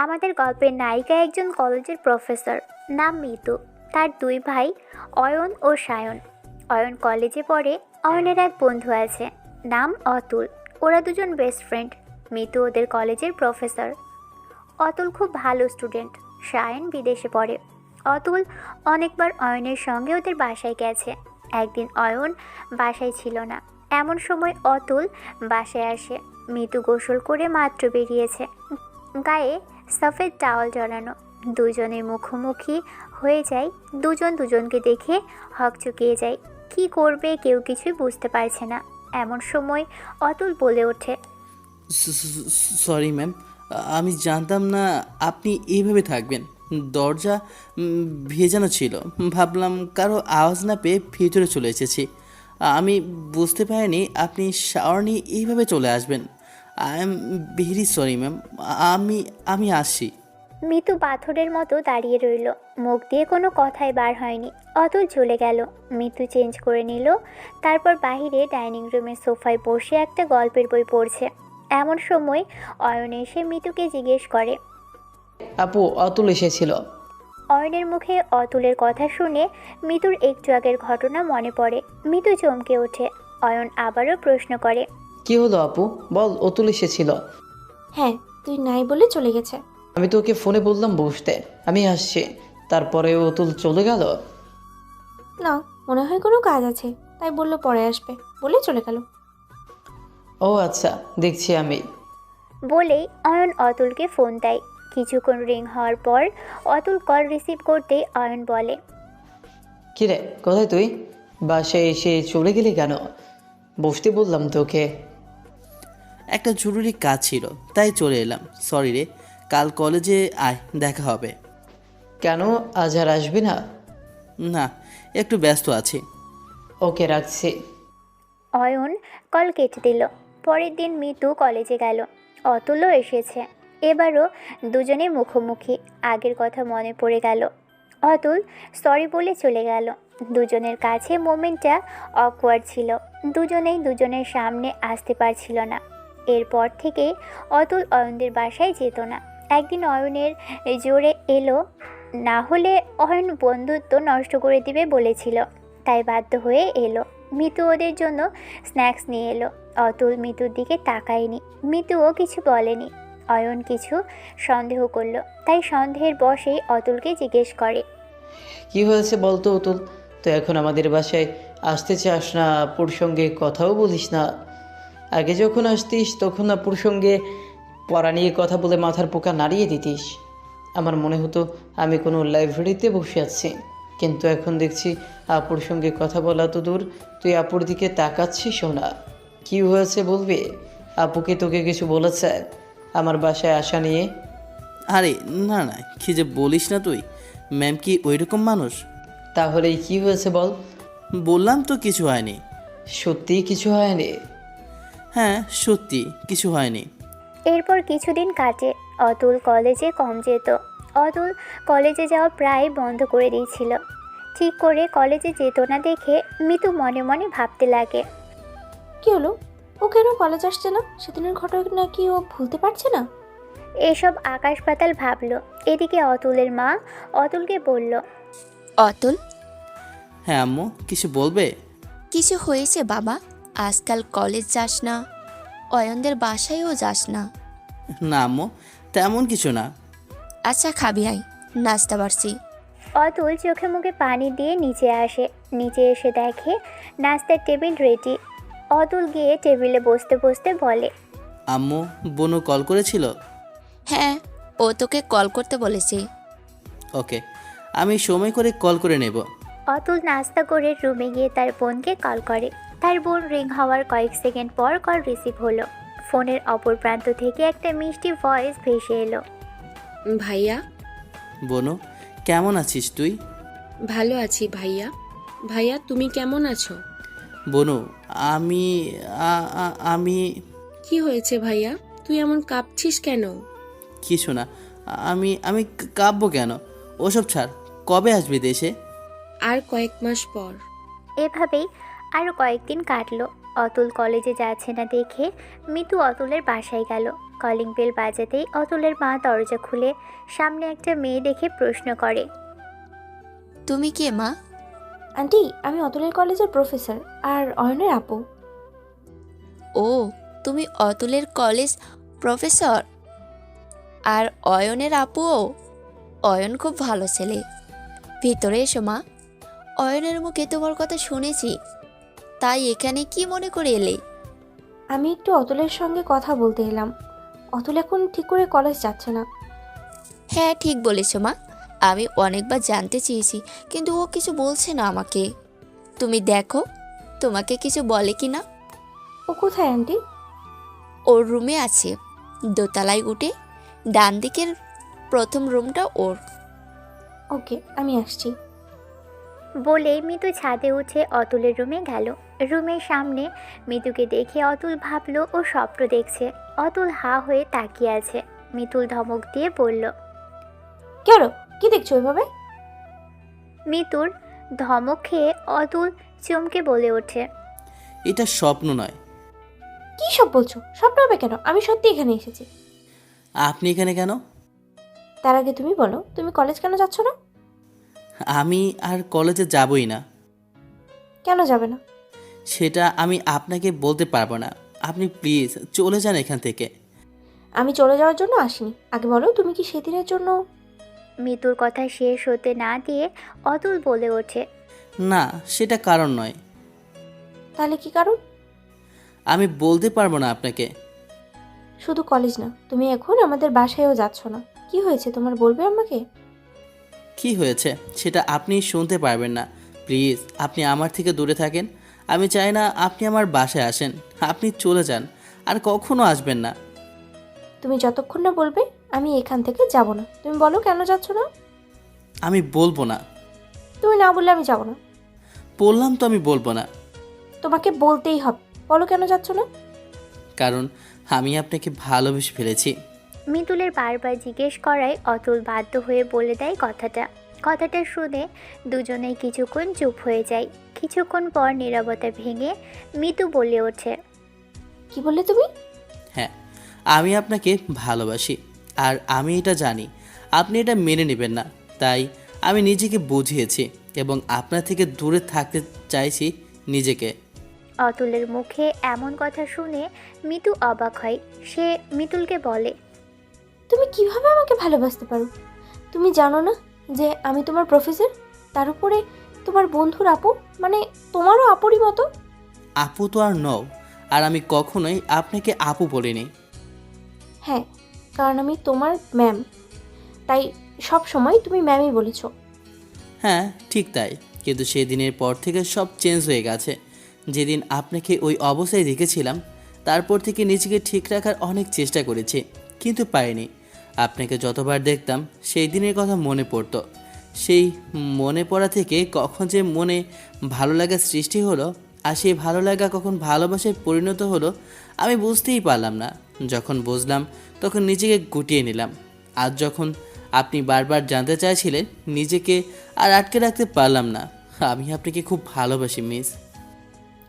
আমাদের গল্পের নায়িকা একজন কলেজের প্রফেসর, নাম মিতু। তার দুই ভাই অয়ন ও সায়ন। অয়ন কলেজে পড়ে। অয়নের এক বন্ধু আছে, নাম অতুল। ওরা দুজন বেস্ট ফ্রেন্ড। মিতু ওদের কলেজের প্রফেসর। অতুল খুব ভালো স্টুডেন্ট। সায়ন বিদেশে পড়ে। অতুল অনেকবার অয়নের সঙ্গে ওদের বাসায় গেছে। একদিন অয়ন বাসায় ছিল না, এমন সময় অতুল বাসায় আসে। মিতু গোসল করে মাত্র বেরিয়েছে, গায়ে সফেদ টাওয়াল জড়ানো। দুজনের মুখোমুখি হয়ে যায়। দুজন দুজনকে দেখে হকচকিয়ে যায়। কি করবে কেউ কিছুই বুঝতে পারছে না। এমন সময় অতুল বলে ওঠে, সরি ম্যাম, আমি জানতাম না আপনি এইভাবে থাকবেন। দরজা ভেজানো ছিল, ভাবলাম কারো আওয়াজ না পেয়ে ভিতরে চলে এসেছি। আমি বুঝতে পারিনি আপনি শাওয়ার নিয়ে এইভাবে চলে আসবেন। I am very sorry ma'am. আমি আমি আসছি। মিতু পাথরের মতো দাঁড়িয়ে রইল, মুখ দিয়ে কোনো কথাই বার হয়নি। অতুল চলে গেল। মিতু চেঞ্জ করে নিল, তারপর বাইরে ডাইনিং রুমের সোফায় বসে একটা গল্পের বই পড়ছে। এমন সময় অয়ন এসে মিতুকে জিজ্ঞেস করে, আপু, অতুল এসেছিল। অয়নের মুখে অতুলের কথা শুনে মিতুর একটু আগের ঘটনা মনে পড়ে। মিতু চমকে ওঠে। অয়ন আবারও প্রশ্ন করে, কি হলো আপু, বল। অতুল এসেছিল। হ্যাঁ, তুই নাই বলে চলে গেছে। আমি তো ওকে ফোনে বললাম বসতে, আমি আসছি, তারপরে অতুল চলে গেল। না, মনে হয় কোনো কাজ আছে, তাই বললো পরে আসবে বলে চলে গেল। ও আচ্ছা, দেখছি আমি। বলেই অয়ন অতুলকে ফোন দেয়। কিছুক্ষণ রিং হওয়ার পর অতুল কল রিসিভ করতেই অয়ন বলে, কিরে, কোথায় তুই? বাসায় এসে চলে গেলি কেন? বসতে বললাম তোকে। একটা জরুরি কাজ ছিল, তাই চলে এলাম। সরি রে, কাল কলেজে আয়, দেখা হবে। কেন, আজ আর আসবি না? না, একটু ব্যস্ত আছি। ওকে, রাখছি। অয়ন কল কেটে দিল। পরের দিন মিতু কলেজে গেল। অতুলও এসেছে। এবারও দুজনে মুখোমুখি। আগের কথা মনে পড়ে গেল। অতুল সরি বলে চলে গেল। দুজনের কাছে মোমেন্টটা অকওয়ার্ড ছিল। দুজনেই দুজনের সামনে আসতে পারছিল না। এরপর থেকে অতুল অয়নদের বাসায় যেত না। একদিন অয়নের জোরে এলো, না হলে অয়ন বন্ধুত্ব নষ্ট করে দিবে বলেছিল। তাই বাধ্য হয়ে এলো। মিতু ওদের জন্য স্ন্যাক্স নিয়ে এলো। অতুল মিতুর দিকে তাকায়নি, মিতুও কিছু বলেনি। অয়ন কিছু সন্দেহ করলো, তাই সন্দেহের বশেই অতুলকে জিজ্ঞেস করে, কি হয়েছে বলতো অতুল? তো এখন আমাদের বাসায় আসতে চাস না, আপুর সঙ্গে কথাও বলিস না। আগে যখন আসতিস তখন আপুর সঙ্গে পড়া নিয়ে কথা বলে মাথার পোকা নাড়িয়ে দিতিস। আমার মনে হতো আমি কোনো লাইব্রেরিতে বসে আছি, কিন্তু এখন দেখছি আপুর সঙ্গে কথা বলা তো দূর, তুই আপুর দিকে তাকাচ্ছিসও না। কি হয়েছে বলবি? আপুকে তোকে কিছু বলেছে আমার বাসায় আসা নিয়ে? আরে না না, কি যে বলিস না তুই। ম্যাম কি ওইরকম মানুষ? তাহলে কি হয়েছে বল। বললাম তো কিছু হয়নি। সত্যি কিছু হয়নি? হ্যাঁ, সত্যি কিছু হয়নি। এরপর কিছুদিন কাটে। অতুল কলেজে কম যেত। অতুল কলেজে যাওয়া প্রায় বন্ধ করে দিয়েছিল। ঠিক করে কলেজে যেত না দেখে মিতু মনে মনে ভাবতে লাগে, কি হলো, ও কেন কলেজ আসছে না? সেদিনের ঘটনা কি ও ভুলতে পারছে না? এসব আকাশ পাতাল ভাবলো। এদিকে অতুলের মা অতুলকে বলল, অতুল, হ্যাঁ আম্মু, কিছু বলবে? কিছু হয়েছে বাবা? আজকাল কলেজ যাস না, অয়নদের বাসায়ও যাস না। না আম্মু, তেমন কিছু না। আচ্ছা খাবি আয়, নাস্তা বাড়ছি। অতুল চোখে মুখে পানি দিয়ে নিচে আসে। নিচে এসে দেখে নাস্তার টেবিল রেডি। অতুল গিয়ে টেবিলে বসতে বসতে বলে, আম্মু, বোনু কল করেছিল? হ্যাঁ, ও তোকে কল করতে বলেছে। ওকে, আমি সময় করে কল করে নেব। অতুল নাস্তা করে রুমে গিয়ে তার বোনকে কল করে। তার বোন রিং হওয়ার কয়েক সেকেন্ড পর কল রিসিভ হলো। ফোনের অপর প্রান্ত থেকে একটা মিষ্টি ভয়েস ভেসে এলো, ভাইয়া। বোনু, কেমন আছিস তুই? ভালো আছি ভাইয়া। ভাইয়া তুমি কেমন আছো? বোনু, আমি আমি কি হয়েছে ভাইয়া, তুই এমন কাঁপছিস কেন? কিছু না। আমি আমি কাঁদবো কেন? ওসব ছাড়, কবে আসবি দেশে? আর কয়েক মাস পর। এভাবেই আরও কয়েকদিন কাটলো। অতুল কলেজে যাচ্ছে না দেখে মিতু অতুলের বাসায় গেল। কলিং বেল বাজাতেই অতুলের মা দরজা খুলে সামনে একটা মেয়ে দেখে প্রশ্ন করে। তুমি কে মা? আন্টি, আমি অতুলের কলেজের প্রফেসর আর অয়নের আপু। ও, তুমি অতুলের কলেজ প্রফেসর আর অয়নের আপুও? অয়ন খুব ভালো ছেলে। ভিতরে এসো মা। অয়নের মুখে তোমার কথা শুনেছি, তাই এখানে কি মনে করে এলে? আমি একটু অতুলের সঙ্গে কথা বলতে এলাম। অতুল এখন ঠিক করে কলেজ যাচ্ছে না। হ্যাঁ, ঠিক বলেছো মা। আমি অনেকবার জানতে চেয়েছি, কিন্তু ও কিছু বলছে না আমাকে। তুমি দেখো তোমাকে কিছু বলে কি না। ও কোথায় আন্টি? ওর রুমে আছে, দোতলায় উঠে ডান দিকের প্রথম রুমটা ওর। ওকে, আমি আসছি। বলেই মিতু ছাদে উঠে অতুলের রুমে গেল। রুমের সামনে মিতুকে দেখে অতুল ভাবল ও স্বপ্ন দেখছে। অতুল হা হয়ে তাকিয়ে আছে। মিতুল ধমক দিয়ে বলল। কি হলো? কি দেখছো ওইভাবে? মিতুর ধমক খেয়ে অতুল চমকে বলে ওঠে। এটা স্বপ্ন নয়। কি সব বলছো? স্বপ্ন হবে কেন? আমি সত্যি এখানে এসেছি। আপনি এখানে কেন? তার আগে তুমি বলো, তুমি কলেজ কেন যাচ্ছ না? আমি আর কলেজে যাবই না। কেন যাবে না? সেটা আমি আপনাকে বলতে পারবো না। আপনি প্লিজ চলে যান এখান থেকে। আমি চলে যাওয়ার জন্য আসিনি। আগে বলো, তুমি কি সেদিনের জন্য? মিতুর কথা শেষ হতে না দিয়ে অতুল বলে ওঠে। না, সেটা কারণ নয়। তাহলে কি কারণ? আমি বলতে পারবো না আপনাকে। শুধু কলেজ না, তুমি এখন আমাদের বাসায়ও যাচ্ছ না। কি হয়েছে তোমার, বলবে আমাকে? কি হয়েছে সেটা আপনি শুনতে পারবেন না। প্লিজ আপনি আমার থেকে দূরে থাকেন। আমি চাই না আপনি আমার বাসায় আসেন। আপনি চলে যান, আর কখনো আসবেন না। তুমি যতক্ষণ না বলবে আমি এখান থেকে যাব না। তুমি বলো কেন যাচ্ছ না? আমি বলবো না। তুমি না বললে আমি যাব না। বললাম তো আমি বলবো না। তোমাকে বলতেই হবে। বলো কেন যাচ্ছ না? কারণ আমি আপনাকে ভালোবেসে ফেলেছি। মিতুলের বারবার জিজ্ঞেস করায় অতুল বাধ্য হয়ে বলে দেয় কথাটা শুনে দুজনেই কিছুক্ষণ চুপ হয়ে যায়। কিছুক্ষণ পর নীরবতা ভেঙে মিতু বলে ওঠে। কি বললে তুমি? হ্যাঁ, আমি আপনাকে ভালোবাসি, আর আমি এটা জানি আপনি এটা মেনে নেবেন না। তাই আমি নিজেকে বুঝিয়েছি এবং আপনার থেকে দূরে থাকতে চাইছি নিজেকে। অতুলের মুখে এমন কথা শুনে মিতু অবাক হয়। সে মিতুলকে বলে। তুমি কিভাবে আমাকে ভালোবাসতে পারো? তুমি জানো না যে আমি তোমার প্রফেসর? তার উপরে তোমার বন্ধুর আপু, মানে তোমারও আপুরই মতো। আপু তো আর নও, আর আমি কখনোই আপনাকে আপু বলিনি। হ্যাঁ, কারণ আমি তোমার ম্যাম, তাই সব সময় তুমি ম্যামই বলেছো। হ্যাঁ ঠিক তাই, কিন্তু সেদিনের পর থেকে সব চেঞ্জ হয়ে গেছে। যেদিন আপনাকে ওই অবস্থায় দেখেছিলাম, তারপর থেকে নিজেকে ঠিক রাখার অনেক চেষ্টা করেছি, কিন্তু পারিনি। আপনাকে যতবার দেখতাম সেই দিনের কথা মনে পড়তো। সেই মনে পড়া থেকে কখন যে মনে ভালো লাগার সৃষ্টি হলো, আর সেই ভালো লাগা কখন ভালোবাসায় পরিণত হলো আমি বুঝতেই পারলাম না। যখন বুঝলাম তখন নিজেকে গুটিয়ে নিলাম। আজ যখন আপনি বারবার জানতে চাইছিলেন, নিজেকে আর আটকে রাখতে পারলাম না। আমি আপনাকে খুব ভালোবাসি মিস।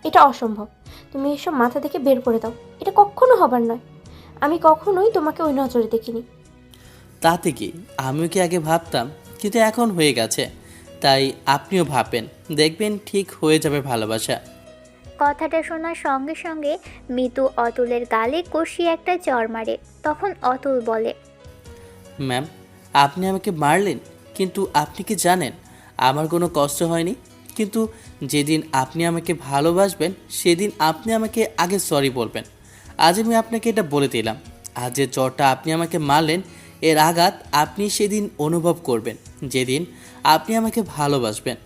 এটা অসম্ভব। তুমি এসব মাথা থেকে বের করে দাও। এটা কখনো হবার নয়। আমি কখনোই তোমাকে ওই নজরে দেখিনি। তাতে কি, আমিও কি আগে ভাবতাম, কিন্তু এখন হয়ে গেছে। তাই আপনিও ভাবেন, দেখবেন ঠিক হয়ে যাবে ভালোবাসা। কথাটা শোনার সঙ্গে সঙ্গে মিতু অতুলের গালে কষিয়ে একটা চড় মারে। তখন অতুল বলে। ম্যাম, আপনি আমাকে মারলেন, কিন্তু আপনি কি জানেন আমার কোনো কষ্ট হয়নি। কিন্তু যেদিন আপনি আমাকে ভালোবাসবেন সেদিন আপনি আমাকে আগে সরি বলবেন। আজ আমি আপনাকে এটা বলে দিলাম। আজ যে চরটা আপনি আমাকে মারলেন, এর আঘাত আপনি সেদিন অনুভব করবেন, যেদিন আপনি আমাকে ভালোবাসবেন।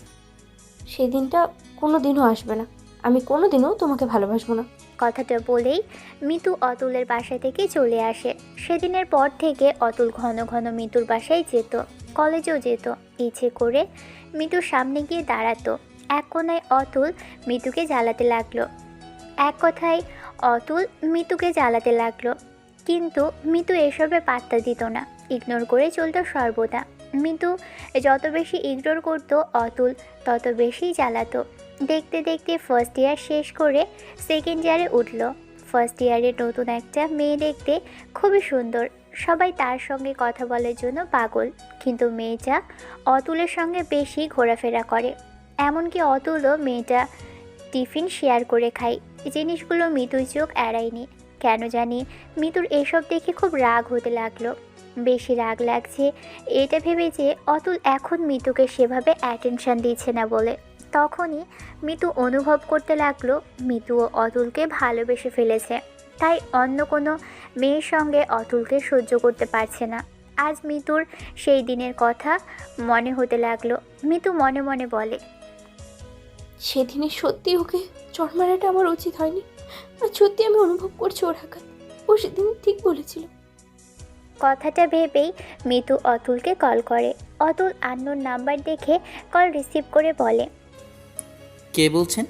সেই দিনটা কোনো দিনও আসবে না। আমি কোনো দিনও তোমাকে ভালোবাসবো না। কথাটা বলেই মিতু অতুলের বাসা থেকে চলে আসে। সেদিনের পর থেকে অতুল ঘন ঘন মিতুর বাসায় যেত, কলেজেও যেত। ইচ্ছে করে মিতুর সামনে গিয়ে দাঁড়াতো। এক কোণায় অতুল মিতুকে জ্বালাতে লাগলো। এক কথায় অতুল মিতুকে জ্বালাতে লাগলো, কিন্তু মিতু এসবে পাত্তা দিত না, ইগনোর করে চলতো সর্বদা। মিতু যত বেশি ইগনোর করতো অতুল তত বেশি জ্বালাতো। দেখতে দেখতে ফার্স্ট ইয়ার শেষ করে সেকেন্ড ইয়ারে উঠল। ফার্স্ট ইয়ারের নতুন একটা মেয়ে দেখতে খুবই সুন্দর। সবাই তার সঙ্গে কথা বলার জন্য পাগল, কিন্তু মেয়েটা অতুলের সঙ্গে বেশি ঘোরাফেরা করে। এমনকি অতুলও মেয়েটা টিফিন শেয়ার করে খায়। এই জিনিসগুলো মিতুর চোখ এড়ায়নি। কেন জানি মিতুর এসব দেখে খুব রাগ হতে লাগলো। বেশি রাগ লাগছে এটা ভেবে যে অতুল এখন মিতুকে সেভাবে অ্যাটেনশন দিচ্ছে না বলে। তখনই মিতু অনুভব করতে লাগলো মিতুও অতুলকে ভালোবেসে ফেলেছে, তাই অন্য কোনো মেয়ের সঙ্গে অতুলকে সহ্য করতে পারছে না। আজ মিতুর সেই দিনের কথা মনে হতে লাগলো। মিতু মনে মনে বলে, সেদিনে সত্যি ওকে চড় মারাটা আমার উচিত হয়নি। আর সত্যি আমি অনুভব করছি ওর আঘাত। ও সেদিন ঠিক বলেছিল। কথাটা ভেবেই মিতু অতুলকে কল করে। অতুল আননোন নাম্বার দেখে কল রিসিভ করে বলে, কে বলছেন?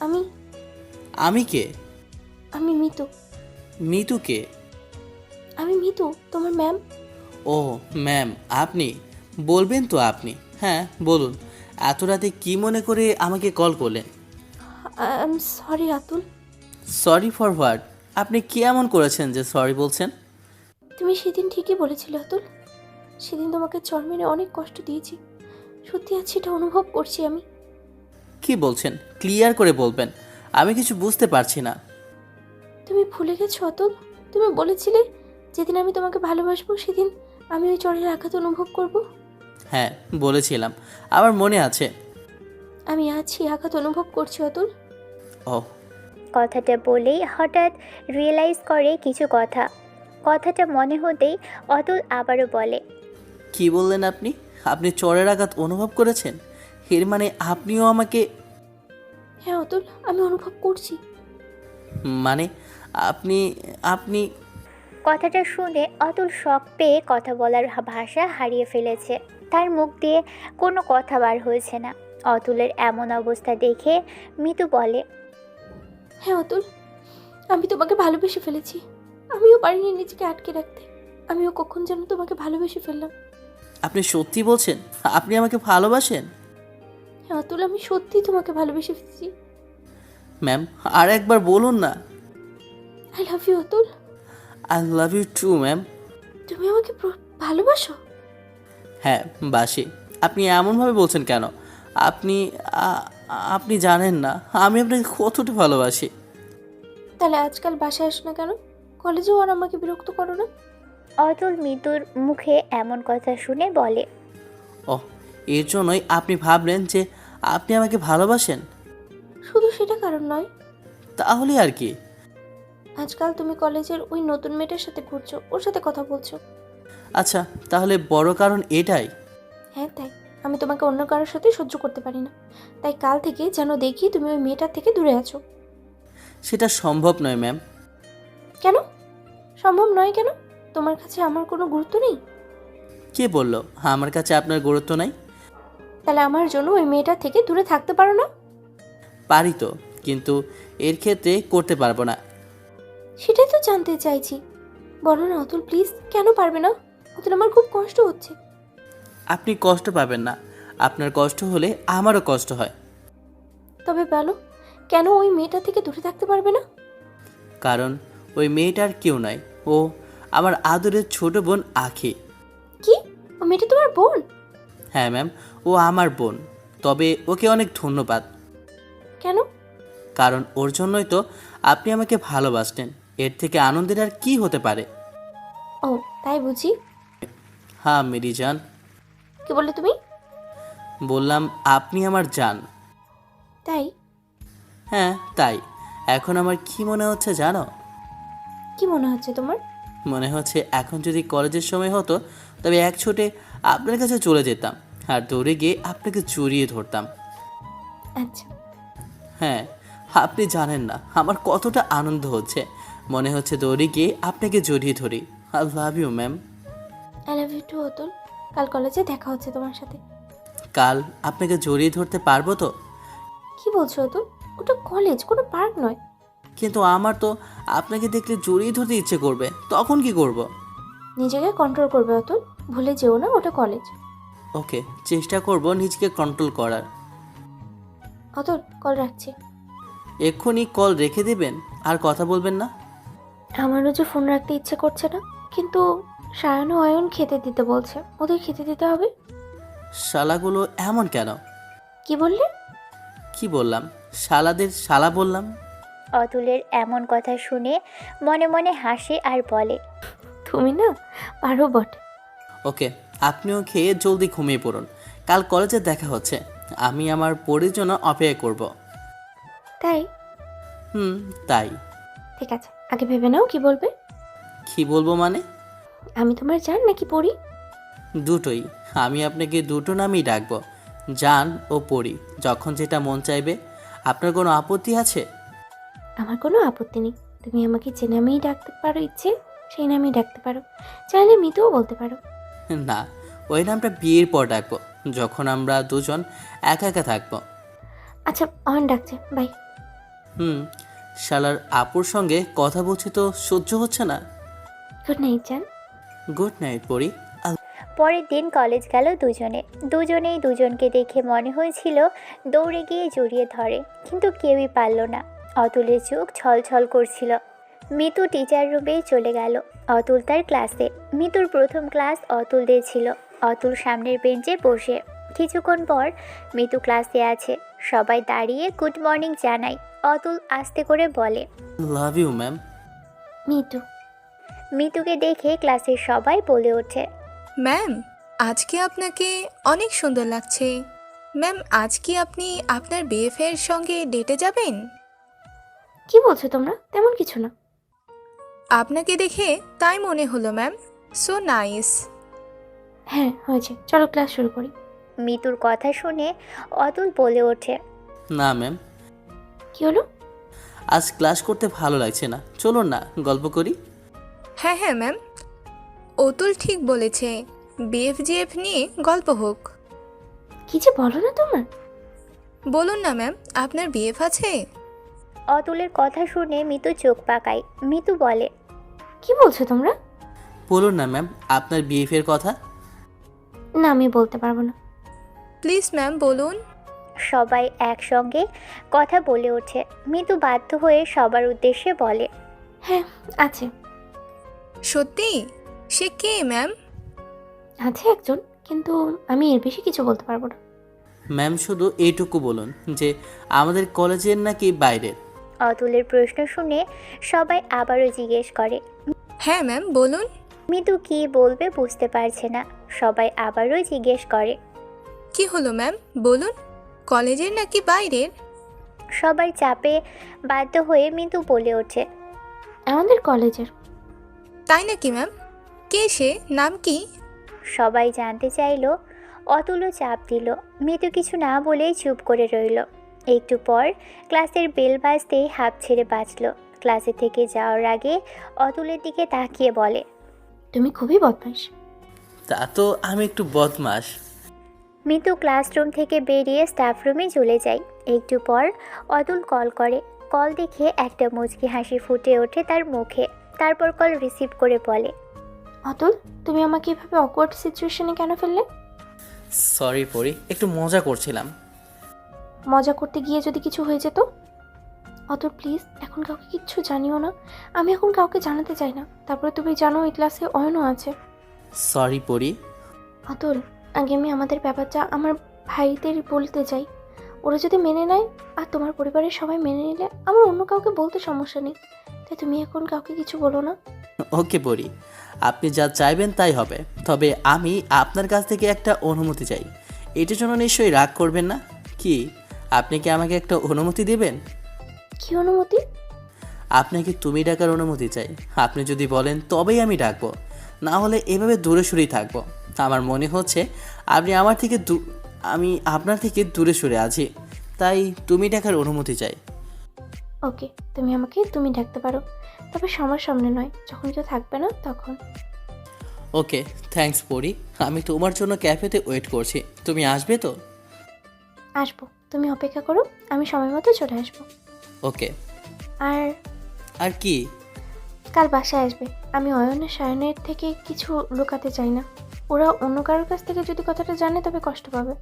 আমি আমি কে? আমি মিতু। মিতু কে? আমি মিতু, তোমার ম্যাম। ও ম্যাম, আপনি বলবেন তো আপনি? হ্যাঁ বলুন, এত রাতে কি মনে করে আমাকে কল করলেন? I am sorry Atul. Sorry for what? আপনি কি এমন করেছেন যে সরি বলছেন? তুমি সেদিন ঠিকই বলেছিলে আতুল। সেদিন তোমাকে চড় মেরে অনেক কষ্ট দিয়েছি। সত্যি আজ সেটা অনুভব করছি আমি। কি বলছেন? ক্লিয়ার করে বলবেন, আমি কিছু বুঝতে পারছি না। তুমি ভুলে গেছো অতুল? তুমি বলেছিলে যেদিন আমি তোমাকে ভালোবাসবো সেদিন আমি ওই চড়ের আঘাত অনুভব করব। হ্যাঁ বলেছিলাম, আমার মনে আছে। আমি আজ সেই আঘাত অনুভব করছি অতুল। ও কথাটা বলেই হঠাৎ রিয়েলাইজ করে কিছু কথাটা মনে হতেই অতুল আবারও বলে, কি বললেন আপনি? আপনি চড়ের আঘাত অনুভব করেছেন? এর মানে আপনিও আমাকে... হ্যাঁ অতুল, আমি অনুভব করছি। মানে আপনি আপনি কথাটা শুনে অতুল শক পেয়ে কথা বলার ভাষা হারিয়ে ফেলেছে। তার মুখ দিয়ে কোনো কথা বার হয়েছে না। অতুলের এমন অবস্থা দেখে মিতু বলে, হ্যাঁ অতুল, আমি তোমাকে ভালোবেসে ফেলেছি। আমিও পারিনি নিজেকে আটকে রাখতে। আমিও কখন যেন তোমাকে ভালোবেসে ফেললাম। আপনি সত্যি বলছেন? আপনি আমাকে ভালোবাসেন? হ্যাঁ অতুল, আমি সত্যিই তোমাকে ভালোবেসে ফেলেছি। ম্যাম আর একবার বলুন না। I love you Atul. I love you too ma'am. তুমি আমাকে ভালোবাসো? হ্যাঁ বাসি। আপনি এমনভাবে বলছেন কেন? আপনি আপনি জানেন না আমি আপনাকে কতটা ভালোবাসি। তাহলে আজকাল বাসায় আসো না কেন? কলেজেও আর আমাকে বিরক্ত করো না। অতুল মিতুর মুখে এমন কথা শুনে বলে, ও এর জন্যই আপনি ভাবলেন যে আপনি আমাকে ভালোবাসেন? শুধু সেটা কারণ নয়। তাহলে আর কি? আজকাল তুমি কলেজের ওই নতুন মেয়েটার সাথে ঘুরছো, ওর সাথে কথা বলছো। আচ্ছা তাহলে বড় কারণ এটাই? হ্যাঁ তাই। আমি তোমাকে অন্য কারোর সাথে সহ্য করতে পারি না। তাই কাল থেকে যেন দেখি তুমি ওই মেয়েটার থেকে দূরে আছো। সেটা সম্ভব নয় ম্যাম। কেন সম্ভব নয়? কেন? তোমার কাছে আমার কোনো গুরুত্ব নেই? কে বলল আমার কাছে আপনার গুরুত্ব নাই? তাহলে আমার জন্য ওই মেয়েটার থেকে দূরে থাকতে পারো না? পারি তো, কিন্তু এর ক্ষেত্রে করতে পারবো না। সেটাই তো জানতে চাইছি। বলো না অতুল প্লিজ, কেন পারবে না? অতুল, আমার খুব কষ্ট হচ্ছে। আপনি কষ্ট পাবেন না, আপনার কষ্ট হলে আমারও কষ্ট হয়। তবে বলো, কেন ওই মেয়েটা থেকে দূরে থাকতে পারবে না? কারণ ওই মেয়েটার কেউ নয়, ও আমার আদরের ছোট বোন আখি। কি? ও মেয়েটা তোমার বোন? হ্যাঁ ম্যাম, ও আমার বোন। তবে ওকে অনেক ধন্যবাদ। কেন? কারণ ওর জন্যই তো আপনি আমাকে ভালোবাসতেন। এর থেকে আনন্দের আর কি হতে পারে? ও তাই বুঝি? হ্যাঁ মেরি জান। কি বললে তুমি? বললাম আপনি আমার জান। তাই? হ্যাঁ তাই। এখন আমার কি মনে হচ্ছে জানো? কি মনে হচ্ছে তোমার? মনে হচ্ছে এখন যদি কলেজের সময় হতো তবে এক ছোটে আপনার কাছে চলে যেতাম আর দৌড়ে গিয়ে আপনাকে জড়িয়ে ধরতাম। আচ্ছা। হ্যাঁ, আপনি জানেন না আমার কতটা আনন্দ হচ্ছে। মনে হচ্ছে দৌড়ে গিয়ে আপনাকে জড়িয়ে ধরি। I love you ma'am. I love you too Atul. কাল কলেজে দেখা হচ্ছে তোমার সাথে। কাল আপনাকে জড়িয়ে ধরতে পারবো তো? কি বলছো অতুল? ওটা কলেজ, কোনো পার্ক নয়। কিন্তু আমার তো আপনাকে দেখলে জড়িয়ে ধরতে ইচ্ছে করবে, তখন কি করব? নিজেকে কন্ট্রোল করবে অতুল, ভুলে যেও না ওটা কলেজ। ওকে, চেষ্টা করব নিজেকে কন্ট্রোল করার। অতুল, কল রাখছি। এক্ষুনি কল রেখে দেবেন? আর কথা বলবেন না? আমারও যে ফোন রাখতে ইচ্ছে করছে না, কিন্তু সায়ন ও অয়ন খেতে দিতে বলছে, ওদের খেতে দিতে হবে। শালাগুলো এমন কেন? কি বললে? কি বললাম? শালাদের শালা বললাম। অতুলের এমন কথা শুনে মনে মনে হাসে আর বলে, তুমি না পারো বটে। ওকে, আপনিও খেয়ে জলদি ঘুমিয়ে পড়ুন। কাল কলেজে দেখা হচ্ছে। আমি আমার পরীর জন্য অপেক্ষা করব। তাই? তাই। ঠিক আছে, আগে ভেবে নাও কি বলবে। কি বলবো মানে? আমি তোমার জান নাকি পড়ি? দুটোই। আমি আপনাকে দুটো নামই ডাকবো, জান ও পরি, যখন যেটা মন চাইবে। আপনার কোনো আপত্তি আছে? আমার কোনো আপত্তি নেই। তুমি আমাকে যে নামেই ডাকতে পারো, ইচ্ছে সেই নামেই ডাকতে পারো, চাইলে মিতুও বলতে পারো। না, ওই নামটা বিয়ের পর ডাকবো, যখন আমরা দুজন একা একা থাকবো। আচ্ছা, অয়ন ডাকছে, বাই। শালার আপুর সঙ্গে কথা বলছি তো সহ্য হচ্ছে না। গুড নাইট জান। গুড নাইট পরি। পরের দিন কলেজ গেল দুজনেই দুজনকে দেখে মনে হয়েছিল দৌড়ে গিয়ে জড়িয়ে ধরে, কিন্তু কেউই পারল না। অতুলের চোখ ছলছল করছিল। মিতু টিচার রুমে চলে গেল। অতুল তার ক্লাসে। মিতুর প্রথম ক্লাস অতুল দিয়েছিল। অতুল সামনের বেঞ্চে বসে। কিছুক্ষণ পর মিতু ক্লাসে আছে। সবাই দাঁড়িয়ে গুড মর্নিং জানায়। অতুল আস্তে করে বলে, লাভ ইউ ম্যাম। মিতু। মিতুকে দেখে ক্লাসের সবাই বলে ওঠে, ম্যাম, আজকে আপনাকে অনেক সুন্দর লাগছে। ম্যাম, আজ কি আপনি আপনার বিএফের সঙ্গে ডেটে যাবেন? কি বলছো তোমরা? তেমন কিছু না। আপনাকে দেখে তাই মনে হলো ম্যাম। So nice. হ্যাঁ হয়েছে, চলো ক্লাস শুরু করি। মিতুর কথা শুনে অতুল বলে ওঠে, না ম্যাম, কি হলো? আজ ক্লাস করতে ভালো লাগছে না, চলুন না গল্প করি। হ্যাঁ হ্যাঁ ম্যাম, অতুল ঠিক বলেছে, বিএফজিএফ নিয়ে গল্প হোক। কি যে বলো না তোমার। বলুন না ম্যাম, আপনার বিএফ আছে? অতুলের কথা শুনে মিতু চোখ পাকায়। মিতু বলে, কি বলছো তোমরা? বলুন না ম্যাম আপনার বিএফের কথা। না, আমি বলতে পারবো না। প্লিজ ম্যাম বলুন। সবাই একসঙ্গে কথা বলে ওঠে। মিতু বাধ্য হয়ে সবার উদ্দেশ্যে বলে, হ্যাঁ আছে। সত্যি? সে কে ম্যাম? আছে একজন, কিন্তু আমি এর বেশি কিছু বলতে পারবো না। ম্যাম শুধু এইটুকু বলুন যে আমাদের কলেজের নাকি বাইরের। অতুলের প্রশ্ন শুনে সবাই আবারও জিজ্ঞেস করে। হ্যাঁ ম্যাম বলুন। মিতু কি বলবে বুঝতে পারছে না। সবাই আবারও জিজ্ঞেস করে। কি হলো ম্যাম বলুন, কলেজের নাকি বাইরের? সবার চাপে বাধ্য হয়ে মিতু বলে ওঠে, আমাদের কলেজের। তাই নাকি ম্যাম? কে সে, নাম কি? সবাই জানতে চাইল। অতুলও চাপ দিল। মিতু কিছু না বলেই চুপ করে রইল। একটু পর ক্লাসের বেল বাজতেই হাঁপ ছেড়ে বাঁচল। ক্লাসে থেকে যাওয়ার আগে অতুলের দিকে তাকিয়ে বলে, তুমি খুবই বদমাইশ। তা তো আমি একটু বদমাস। মিতু ক্লাসরুম থেকে বেরিয়ে স্টাফ রুমে চলে যায়। একটু পর অতুল কল করে। কল দেখে একটা মুচকি হাসি ফুটে ওঠে তার মুখে। তারপর কল রিসিভ করে বলে, অতুল, তুমি আমাকে এভাবে অকওয়ার্ড সিচুয়েশনে কেন ফেললে? সরি পরি, একটু মজা করছিলাম। মজা করতে গিয়ে যদি কিছু হয়ে যেত? অতুল প্লিজ, এখন কাউকে কিচ্ছু জানিও না। আমি এখন কাউকে জানাতে চাই না। তারপরে তুমি জানো এই ক্লাসে অয়নও আছে। সরি পরি। অতুল, আগে আমি আমাদের ব্যাপারটা আমার ভাইদের বলতে চাই। ওরা যদি মেনে নেয় আর তোমার পরিবারের সবাই মেনে নিলে আমার অন্য কাউকে বলতে সমস্যা নেই। তাই তুমি এখন কাউকে কিছু বলো না। ওকে পরি, আপনি যা চাইবেন তাই হবে। তবে আমি আপনার কাছ থেকে একটা অনুমতি চাই। এটার জন্য নিশ্চয়ই রাগ করবেন না। কি, আপনি কি আমাকে একটা অনুমতি দেবেন? কি অনুমতি? আপনাকে তুমি ডাকার অনুমতি চাই। আপনি যদি বলেন তবেই আমি ডাকবো, না হলে এভাবে দূরে সরেই থাকবো। আমার মনে হচ্ছে আমি আপনার থেকে দূরে সরে আছি, তাই তুমি ডাকার অনুমতি চাই। ওকে, তুমি আমাকে তুমি ডাকতে পারো, তবে সবার সামনে নয়, যখন কেউ থাকবে না তখন। ওকে, থ্যাঙ্কস পরি। আমি তোমার জন্য ক্যাফেতে ওয়েট করছি, তুমি আসবে তো? আসবো, তুমি অপেক্ষা করো, আমি সময় মতো চলে আসবো। ওকে। আর আর কি? কাল বাসায় আসবে। আমি অয়নের সায়নের থেকে কিছু লুকাতে চাই না। ওরা অন্য কারোর কাছ থেকে যদি কথাটা জানে তবে কষ্ট পাবে।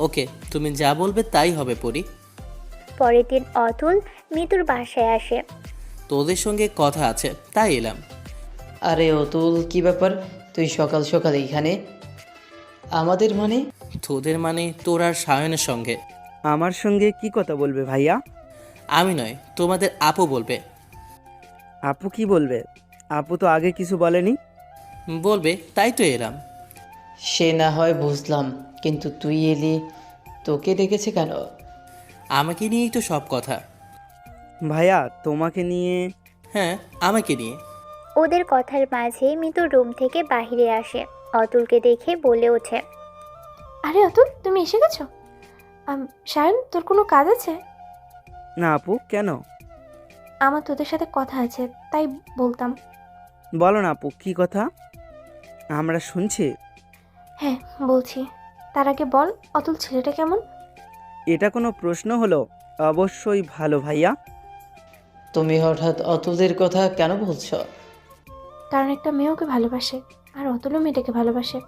ওকে, তুমি যা বলবে তাই হবে পরি। পরের দিন অতুল মিতুর বাসায় আসে। তোদের সঙ্গে কথা আছে তাই এলাম। আরে অতুল, কি ব্যাপার? তুই সকাল সকাল এইখানে? আমাদের মানে? তোদের মানে তোর আর সায়নের সঙ্গে। আমার সঙ্গে কি কথা বলবে ভাইয়া? আমি নয়, তোমাদের আপু বলবে। আপু কি বলবে? আপু তো আগে কিছু বলেনি। বলবে তাই তো এলাম। সে না হয় বুঝলাম, কিন্তু তুই এলি, তোকে ডেকেছে কেন? আমাকে নিয়েই তো সব কথা। ভাইয়া তোমাকে নিয়ে। হ্যাঁ, আমাকে নিয়ে। ওদের কথার মাঝে মিতু রুম থেকে বাইরে আসে। অতুলকে দেখে বলে ওঠে, আরে অতুল, তুমি এসে গেছো? সায়ন, তোর কোনো কাজ আছে? না আপু, কেন? আমার তোদের সাথে কথা আছে, তাই বলতাম। বলো না আপু, কি কথা? আমরা শুনছি। হ্যাঁ, বলছি। তার আগে বল, অতুল ছেলেটা কেমন? এটা কোনো প্রশ্ন হলো? অবশ্যই ভালো ভাইয়া। তুমি হঠাৎ অতুলের কথা কেন বলছো? কারণ একটা মেয়ে ওকে ভালোবাসে, আর অতুলও মেয়েটাকে ভালোবাসে।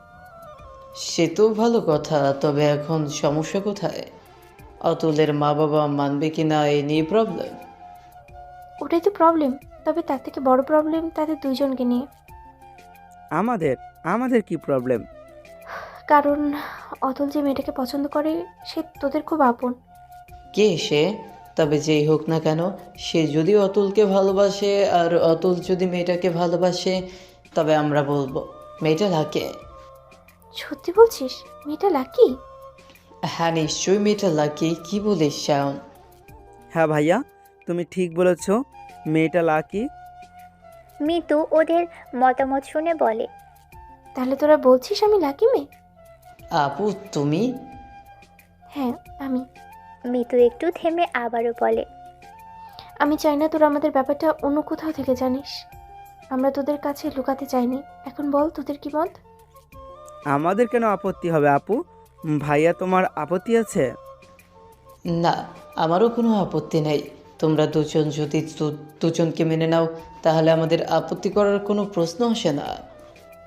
সে তো ভালো কথা, তবে এখন সমস্যা কোথায়? অতুলের মা বাবা মানবে কি না এই নিয়ে প্রবলেম। ওটাই তো প্রবলেম। তবে তার থেকে বড় প্রবলেম তাদের দুইজনকে নিয়ে। আমাদের আমাদের কি প্রবলেম? কারণ অতুল যে মেয়েটাকে পছন্দ করে, সে তোদের খুব আপন। কে সে? তবে যেই হোক না কেন, সে যদি অতুলকে ভালোবাসে আর অতুল যদি মেয়েটাকে ভালোবাসে, তবে আমরা বলবো মেয়েটা লাকি। সত্যি বলছিস? মেয়েটা লাকি? হ্যাঁ, নিশ্চয়ই মেয়েটা লাকি। কি বলিস শায়ন? হ্যাঁ ভাইয়া, তুমি ঠিক বলেছ, মেয়েটা লাকি। মিতু ওদের মতামত শুনে বলে, তাহলে তোরা বলছিস আমি লাকি মেয়ে? আপু তুমি? হ্যাঁ, আমি। মিতু একটু থেমে আবারও বলে, আমি চাই না তোরা আমাদের ব্যাপারটা অন্য কোথাও থেকে জানিস। আমরা তোদের কাছে লুকাতে চাইনি। এখন বল, তোদের কি মত? আমাদের কেন আপত্তি হবে আপু? ভাইয়া, তোমার আপত্তি আছে? না, আমারও কোনো আপত্তি নেই। তোমরা দুজন যদি দুজনকে মেনে নাও, তাহলে আমাদের আপত্তি করার কোনো প্রশ্ন আসে না।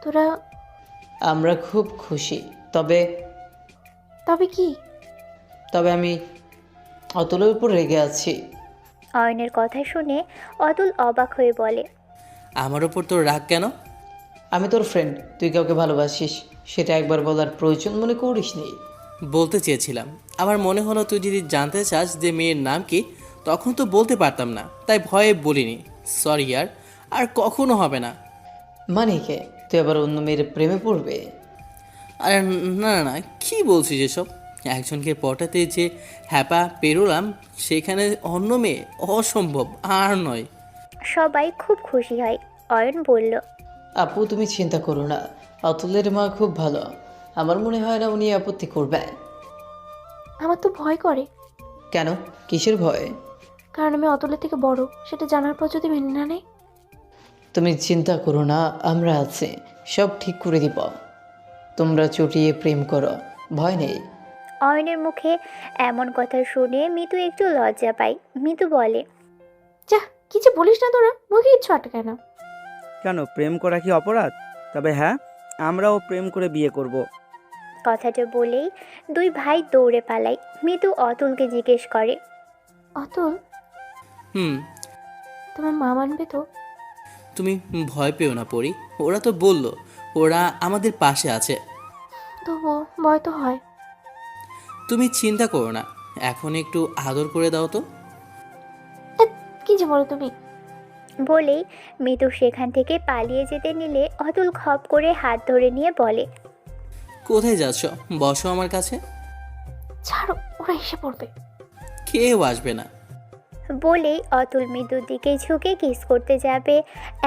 তোরা? আমরা খুব খুশি। তবে তবে কি? তবে আমি অতুলের উপর রেগে আছি। অয়নের কথা শুনে অতুল অবাক হয়ে বলে, আমার ওপর তোর রাগ কেন? আমি তোর ফ্রেন্ড, তুই কাউকে ভালোবাসিস, সেটা একবার বলার প্রয়োজন মনে করিস নি? বলতে চেয়েছিলাম, আমার মনে হলো তুই যদি জানতে চাস যে মেয়ের নাম কি, তখন তো বলতে পারতাম না, তাই ভয়ে বলিনি। সরি ইয়ার, আর কখনো হবে না। মানে কে? তুই আবার অন্য মেয়ের প্রেমে পড়বে? আরে না না না, কী বলছিস এসব? একজনকে পটাতে যে হ্যাপা পেরোলাম, সেখানে অন্য মেয়ে? অসম্ভব, আর নয়। সবাই খুব খুশি হয়। অয়ন বলল, আপু তুমি চিন্তা করো না, অতুলের মা খুব ভালো। আমার মনে হয় না উনি আপত্তি করবেন। আমার তো ভয় করে। কেন? কিসের ভয়? কারণ আমি অতুলের থেকে বড়, সেটা জানার পর যদি মেনে না নেয়। তুমি চিন্তা করো না, আমরা আছি, সব ঠিক করে দিব। তোমরা চটিয়ে প্রেম করো, ভয় নেই। অয়নের মুখে এমন কথা শুনে মিতু একটু লজ্জা পায়। মিতু বলে, যা, কি যে বলিস না তোরা, মুখে কিচ্ছু আটকায় না। কেন, প্রেম করা কি অপরাধ? তবে হ্যাঁ, আমরাও প্রেম করে বিয়ে করব। কথাটা বলেই দুই ভাই দৌড়ে পালায়। মিতু অতুলকে জিজ্ঞেস করে, অতুল, হুম। তোমার মা মানবে তো? তুমি ভয় পেও না পরি, ওরা তো বললো ওরা আমাদের পাশে আছে। তবুও ভয় তো হয়। তুমি চিন্তা করো না, এখন একটু আদর করে দাও তো। কি যে বলো তুমি? বলেই মিতু সেখান থেকে পালিয়ে যেতে নিলে অতুল খপ করে হাত ধরে নিয়ে বলে, কোথায় যাচ্ছ? বসো আমার কাছে। ছাড়ো, ওরা এসে পড়বে। কেউ আসবে না। বলেই অতুল মিতুর দিকে ঝুঁকে কিস করতে যাবে,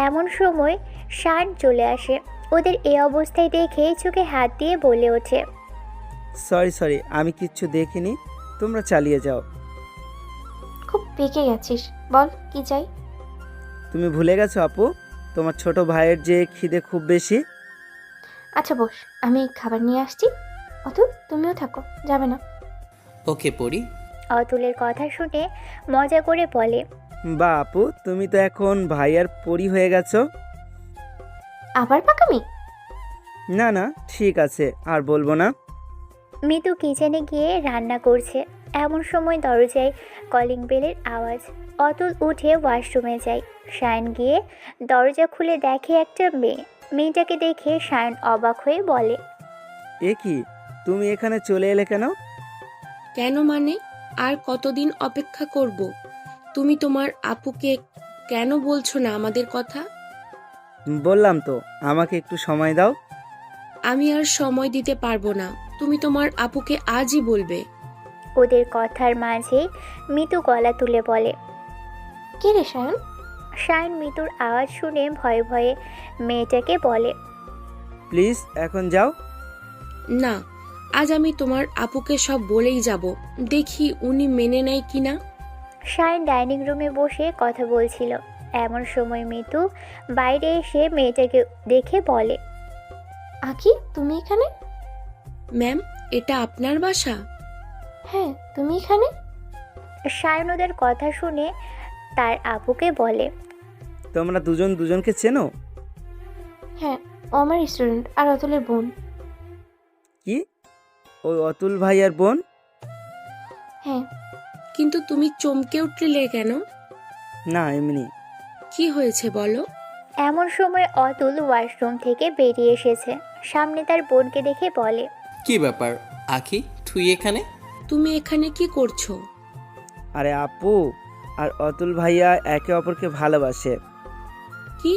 এমন সময় শান চলে আসে। ওদের এই অবস্থায় দেখে চোখে হাত দিয়ে বলে ওঠে, সরি, আমি কিচ্ছু দেখিনি, তোমরা চালিয়ে যাও। খুব পেকে গেছিস, বল কি চাই? তুমি ভুলে গেছো আপু, তোমার ছোট ভাইয়ের যে খিদে খুব বেশি। আচ্ছা বস, আমি খাবার নিয়ে আসছি। অতুল, তুমিও থাকো, যাবে না? ওকে পরি। অতুলের কথা শুনে মজা করে বলে, বা আপু, তুমি তো এখন ভাইয়ার পরি হয়ে গেছো। আবার পাকামি? না না, ঠিক আছে, আর বলবো না। মিতু কিচেনে গিয়ে রান্না করছে। এমন সময় দরজায় কলিং বেলের আওয়াজ। অতুল উঠে ওয়াশরুমে যায়। সায়ন গিয়ে দরজা খুলে দেখে একটা মেয়ে। মেয়েটাকে দেখে সায়ন অবাক হয়ে বলে, এ কি, তুমি এখানে চলে এলে কেন? কেন মানে? আর কতদিন অপেক্ষা করব? তুমি তোমার আপুকে কেন বলছো না আমাদের কথা? বললাম তো, আমাকে একটু সময় দাও। আমি আর সময় দিতে পারবো না। তুমি তোমার আপুকে আজই বলবে। ওদের কথার মাঝে মিতু গলা তুলে বলে। কে রে সায়ন? সায়ন মিতুর আওয়াজ শুনে ভয়ে ভয়ে মেয়েটাকে বলে, প্লিজ এখন যাও। না, আজ আমি তোমার আপুকে সব বলেই যাব। দেখি উনি মেনে নেয় কিনা। সায়ন ডাইনিং রুমে বসে কথা বলছিল। এমন সময় মিতু বাইরে এসে মেয়েটাকে দেখে বলে, আঁকি, তুমি এখানে? ম্যাম, এটা আপনার বাসা? হ্যাঁ, তুমি এখানে? সায়ন ওদের কথা শুনে তার আপুকে বলে, তোমরা দুজন দুজনকে চেনো? হ্যাঁ, ও আমার স্টুডেন্ট আর অতুলের বোন। কি, ওই অতুল ভাই আর বোন? হ্যাঁ। কিন্তু তুমি চমকে উঠলে কেন? না, এমনি। কি হয়েছে বলো? এমন সময় অতুল ওয়াশরুম থেকে বেরিয়ে এসেছে। সামনে তার বোনকে দেখে বলে, কি ব্যাপার আখি, তুই এখানে? তুমি এখানে কি করছো? আরে আপু আর অতুল ভাইয়া একে অপরকে ভালোবাসে। কি,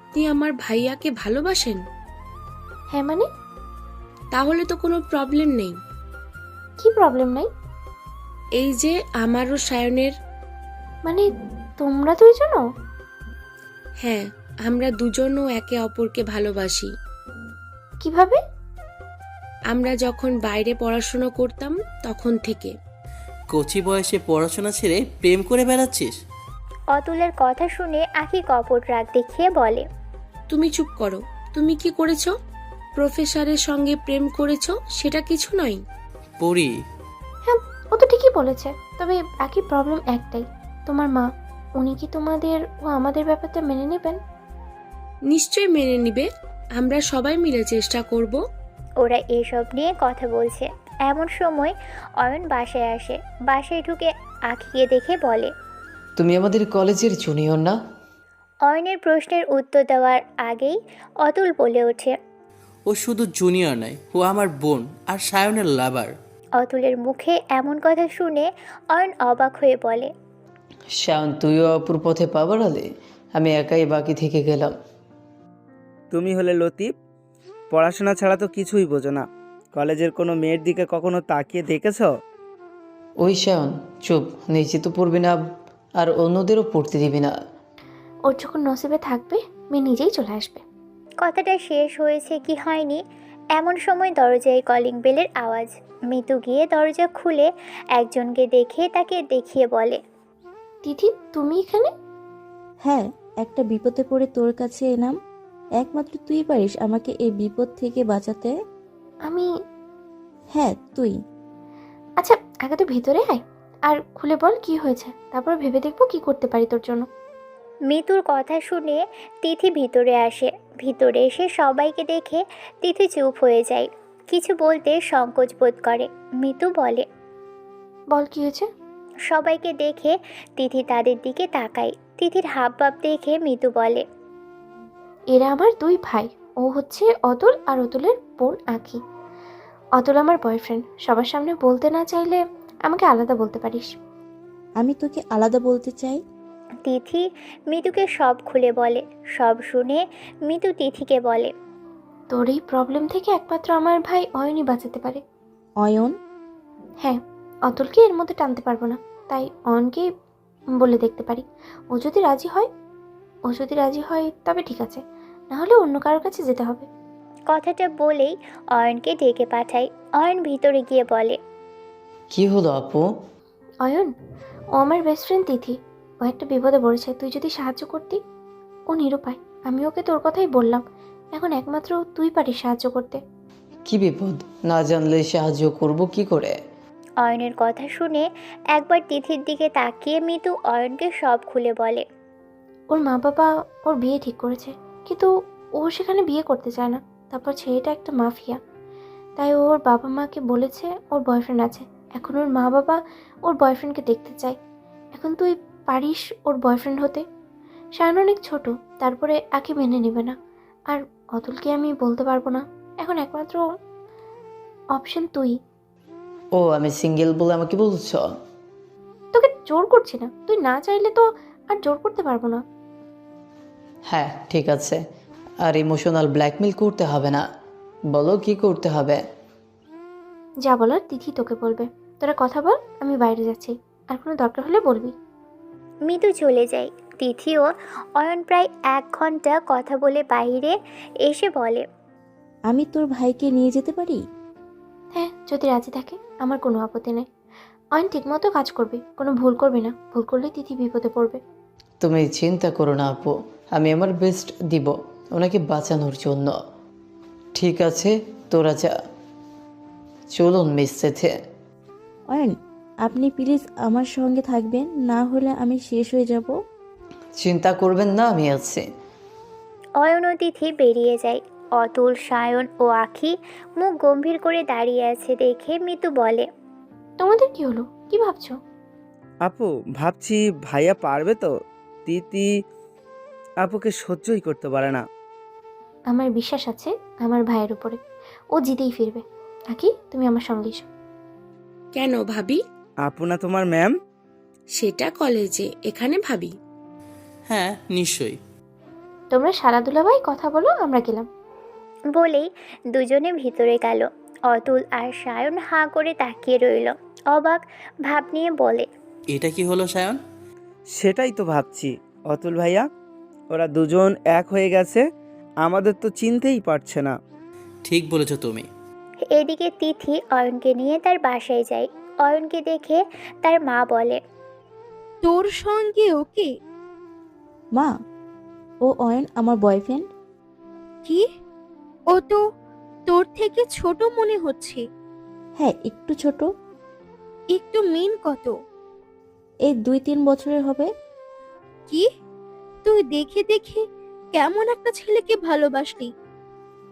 আপনি আমার ভাইয়াকে ভালোবাসেন? হ্যাঁ মানে? তাহলে তো কোনো প্রবলেম নেই। কি প্রবলেম নাই? এই যে আমারও সায়নের। মানে তোমরা দুইজনও? হ্যাঁ, আমরা দুজনও একে অপরকে ভালোবাসি। কিভাবে? আমরা যখন বাইরে পড়াশোনা করতাম তখন থেকে। কচি বয়সে পড়াশোনা ছেড়ে প্রেম করে বেড়াচ্ছিস? অতুলের কথা শুনে আখি কপট রাগ দেখিয়ে বলে, তুমি চুপ করো। তুমি কি করেছো? প্রফেসরের সঙ্গে প্রেম করেছো, সেটা কিছু নয়। পড়ি। হ্যাঁ, ও তো ঠিকই বলেছে। তবে একই প্রবলেম একটাই, তোমার মা। উনি কি তোমাদের ও আমাদের ব্যাপারটা মেনে নেবেন? নিশ্চয় মেনে নিবে। আমরা সবাই মিলে চেষ্টা করব। ওরা এসব নিয়ে কথা বলছে। এমন সময় অয়ন বাসায় আসে। বাসায় ঢুকে আখিকে দেখে বলে, তুমি আমাদের কলেজের জুনিয়র না? অয়নের প্রশ্নের উত্তর দেওয়ার আগেই অতুল বলে ওঠে, ও শুধু জুনিয়র নয়, ও আমার বোন আর সায়নের লাভার। অতুলের মুখে এমন কথা শুনে অয়ন অবাক হয়ে বলে, শায়ন, তুইও অপুর পথে পা বাড়ালে, আমি একাই বাকি থেকে গেলাম। তুমি হলে লতিফ, পড়াশোনা ছাড়া তো কিছুই বোঝো না। কলেজের কোনো মেয়ের দিকে কখনো তাকিয়ে দেখেছো? ওই শায়ন, চুপ। নিজে তো পড়বি না আর অন্যদেরও পড়তে দিবি না। ওর যখন নসিবে থাকবে মেয়ে নিজেই চলে আসবে। কথাটা শেষ হয়েছে কি হয়নি এমন সময় দরজায় কলিং বেলের আওয়াজ। মিতু গিয়ে দরজা খুলে একজনকে দেখে তাকে দেখিয়ে বলে, দিদি, তুমি এখানে? হ্যাঁ, একটা বিপদে পড়ে তোর কাছে এলাম। একমাত্র তুই পারিস আমাকে এই বিপদ থেকে বাঁচাতে। আমি? হ্যাঁ, তুই। আচ্ছা, আগে তো ভিতরে আয় আর খুলে বল কি হয়েছে, তারপর ভেবে দেখবো কি করতে পারি তোর জন্য। মিতুর কথা শুনে তিথি ভিতরে আসে। ভিতরে এসে সবাইকে দেখে তিথি চুপ হয়ে যায়। কিছু বলতে সংকোচ বোধ করে। মিতু বলে, বল কি হয়েছে। সবাইকে দেখে তিথি তাদের দিকে তাকায়। তিথির হাবভাব দেখে মিতু বলে, এরা আমার দুই ভাই। ও হচ্ছে অতুল আর অতুলের বোন আঁকি। অতুল আমার বয়ফ্রেন্ড। সবার সামনে বলতে না চাইলে আমাকে আলাদা বলতে পারিস। আমি তোকে আলাদা বলতে চাই। তিথি মিতুকে সব খুলে বলে। সব শুনে মিতু তিথিকে বলে, তোর এই প্রবলেম থেকে একমাত্র আমার ভাই অয়নই বাঁচাতে পারে। অয়ন? হ্যাঁ, অতুলকে এর মধ্যে টানতে পারবো না, তাই অয়নকেই বলে দেখতে পারি। ও যদি রাজি হয় তবে ঠিক আছে, না হলে অন্য কারোর কাছে যেতে হবে। কথাটা বলেই অয়নকে ডেকে পাঠায়। অয়ন ভিতরে গিয়ে বলে, কি হলো আপু? অয়ন, ও আমার বেস্ট ফ্রেন্ড তিথি। ও একটা বিপদে পড়েছে, তুই যদি সাহায্য করতি। ও নিরুপায়, আমি ওকে তোর কথাই বললাম। এখন একমাত্র তুই পারিস সাহায্য করতে। কি বিপদ? না জানলে সাহায্য করব কি করে? অয়নের কথা শুনে একবার তিথির দিকে তাকিয়ে মিতু অয়নকে সব খুলে বলে, ওর মা বাবা ওর বিয়ে ঠিক করেছে, কিন্তু ও সেখানে বিয়ে করতে চায় না। তারপর ছেলেটা একটা মাফিয়া, তাই ওর বাবা মাকে বলেছে ওর বয়ফ্রেন্ড আছে। এখন ওর মা বাবা ওর বয়ফ্রেন্ডকে দেখতে চায়। এখন তুই পারিস ওর বয়ফ্রেন্ড হতে। সায়ন অনেক ছোট, তারপরে আঁকি মেনে নেবে না। আর অতুলকে আমি বলতে পারবো না। এখন একমাত্র অপশন তুই। ও আমি সিঙ্গেল বলে আমাকে বলছ? তোকে জোর করছি না, তুই না চাইলে তো আর জোর করতে পারবো না। হ্যাঁ ঠিক আছে, আর ইমোশনাল ব্ল্যাকমেল করতে হবে না। বলো কি করতে হবে? যা বলার তিথি তোকে বলবে। তোরা কথা বল, আমি বাইরে যাচ্ছি। আর কোনো দরকার হলে বলবি। মিতু চলে যায়। তিথি ও অয়ন প্রায় 1 ঘন্টা কথা বলে বাইরে এসে বলে, আমি তোর ভাইকে নিয়ে যেতে পারি? হ্যাঁ, যদি রাজি থাকে আমার কোনো আপত্তি নেই। অয়ন ঠিকমতো কাজ করবে, কোনো ভুল করবে না। ভুল করলে তিথি বিপদে পড়বে। তুমি চিন্তা করো না আপু, আমি আমার বেস্ট দিব ওনাকে বাঁচানোর জন্য। ঠিক আছে তোরা যা, চলুন মিস সেথে। অয়ন, আপনি প্লিজ আমার সঙ্গে থাকবেন, না হলে আমি শেষ হয়ে যাব। চিন্তা করবেন না, আমি আছি। অয়ন ও তিথি বেরিয়ে যায়। অতুল, সায়ন ও আখি মুখ গম্ভীর করে দাঁড়িয়ে আছে দেখে মিতু বলে, তোমাদের কি হলো? কি ভাবছো? আপু ভাবছি ভাইয়া পারবে তো? তিতি আপুকে সহ্যই করতে পারে না। আমার বিশ্বাস আছে আমার ভাইয়ের উপরে, ও জিতেই ফিরবে। আকি, তুমি আমার সঙ্গে এসো। কেন ভাবি? আপু না তোমার ম্যাম? সেটা কলেজে, এখানে ভাবি। হ্যাঁ নিশ্চয়ই। তোমরা সারা দুলাভাই কথা বলো, আমরা গেলাম। বলেই দুজনে ভিতরে গেল। অতুল আর সায়ন হাঁ করে তাকিয়ে রইল। অবাক ভাব নিয়ে বলে, এটা কি হলো সায়ন? সেটাই তো ভাবছি অতুল ভাইয়া, ওরা দুজন এক হয়ে গেছে, আমাদের তো চিনতেই পারছে না। ঠিক বলেছো তুমি। এদিকে তিথি অয়নকে নিয়ে তার বাসায় যায়। অয়নকে দেখে তার মা বলে, তোর সঙ্গে ওকে? মা, ও অয়ন আমার বয়ফ্রেন্ড। কি? ও তো তোর থেকে ছোট মনে হচ্ছে। হ্যাঁ একটু ছোট। একটু মেন কত? এই 2-3 বছরের হবে। কি? তুই দেখে দেখে কেমন একটা ছেলেকে ভালোবাসলি?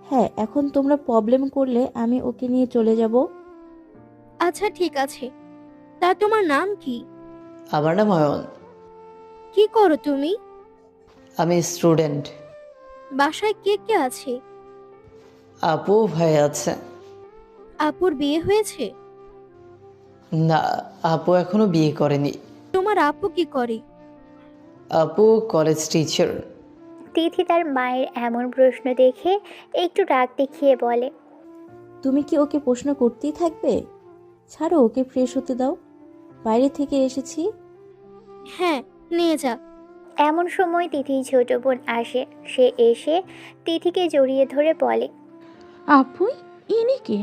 হ্যাঁ, এখন তোমরা প্রবলেম করলে আমি ওকে নিয়ে চলে যাব। আচ্ছা ঠিক আছে, তা তোমার নাম কি? আমার নাম অয়ন। কি করো তুমি? আমি স্টুডেন্ট। বাসায় কে কে আছে? আপু ভাই আছে। আপুর বিয়ে হয়েছে? না, আপু এখনো বিয়ে করেনি। তোমার আপু কি করে? আপু কলেজ টিচার। তিথি তার মায়ের এমন প্রশ্ন দেখে একটু রাগ দেখিয়ে বলে, তুমি কি ওকে প্রশ্ন করতেই থাকবে? ছাড়ো, ওকে ফ্রেশ হতে দাও, বাইরে থেকে এসেছি। হ্যাঁ, নিয়ে যা। এমন সময় তিথির ছোট বোন আসে। সে এসে তিথিকে জড়িয়ে ধরে বলে, আপু, ইনি কে?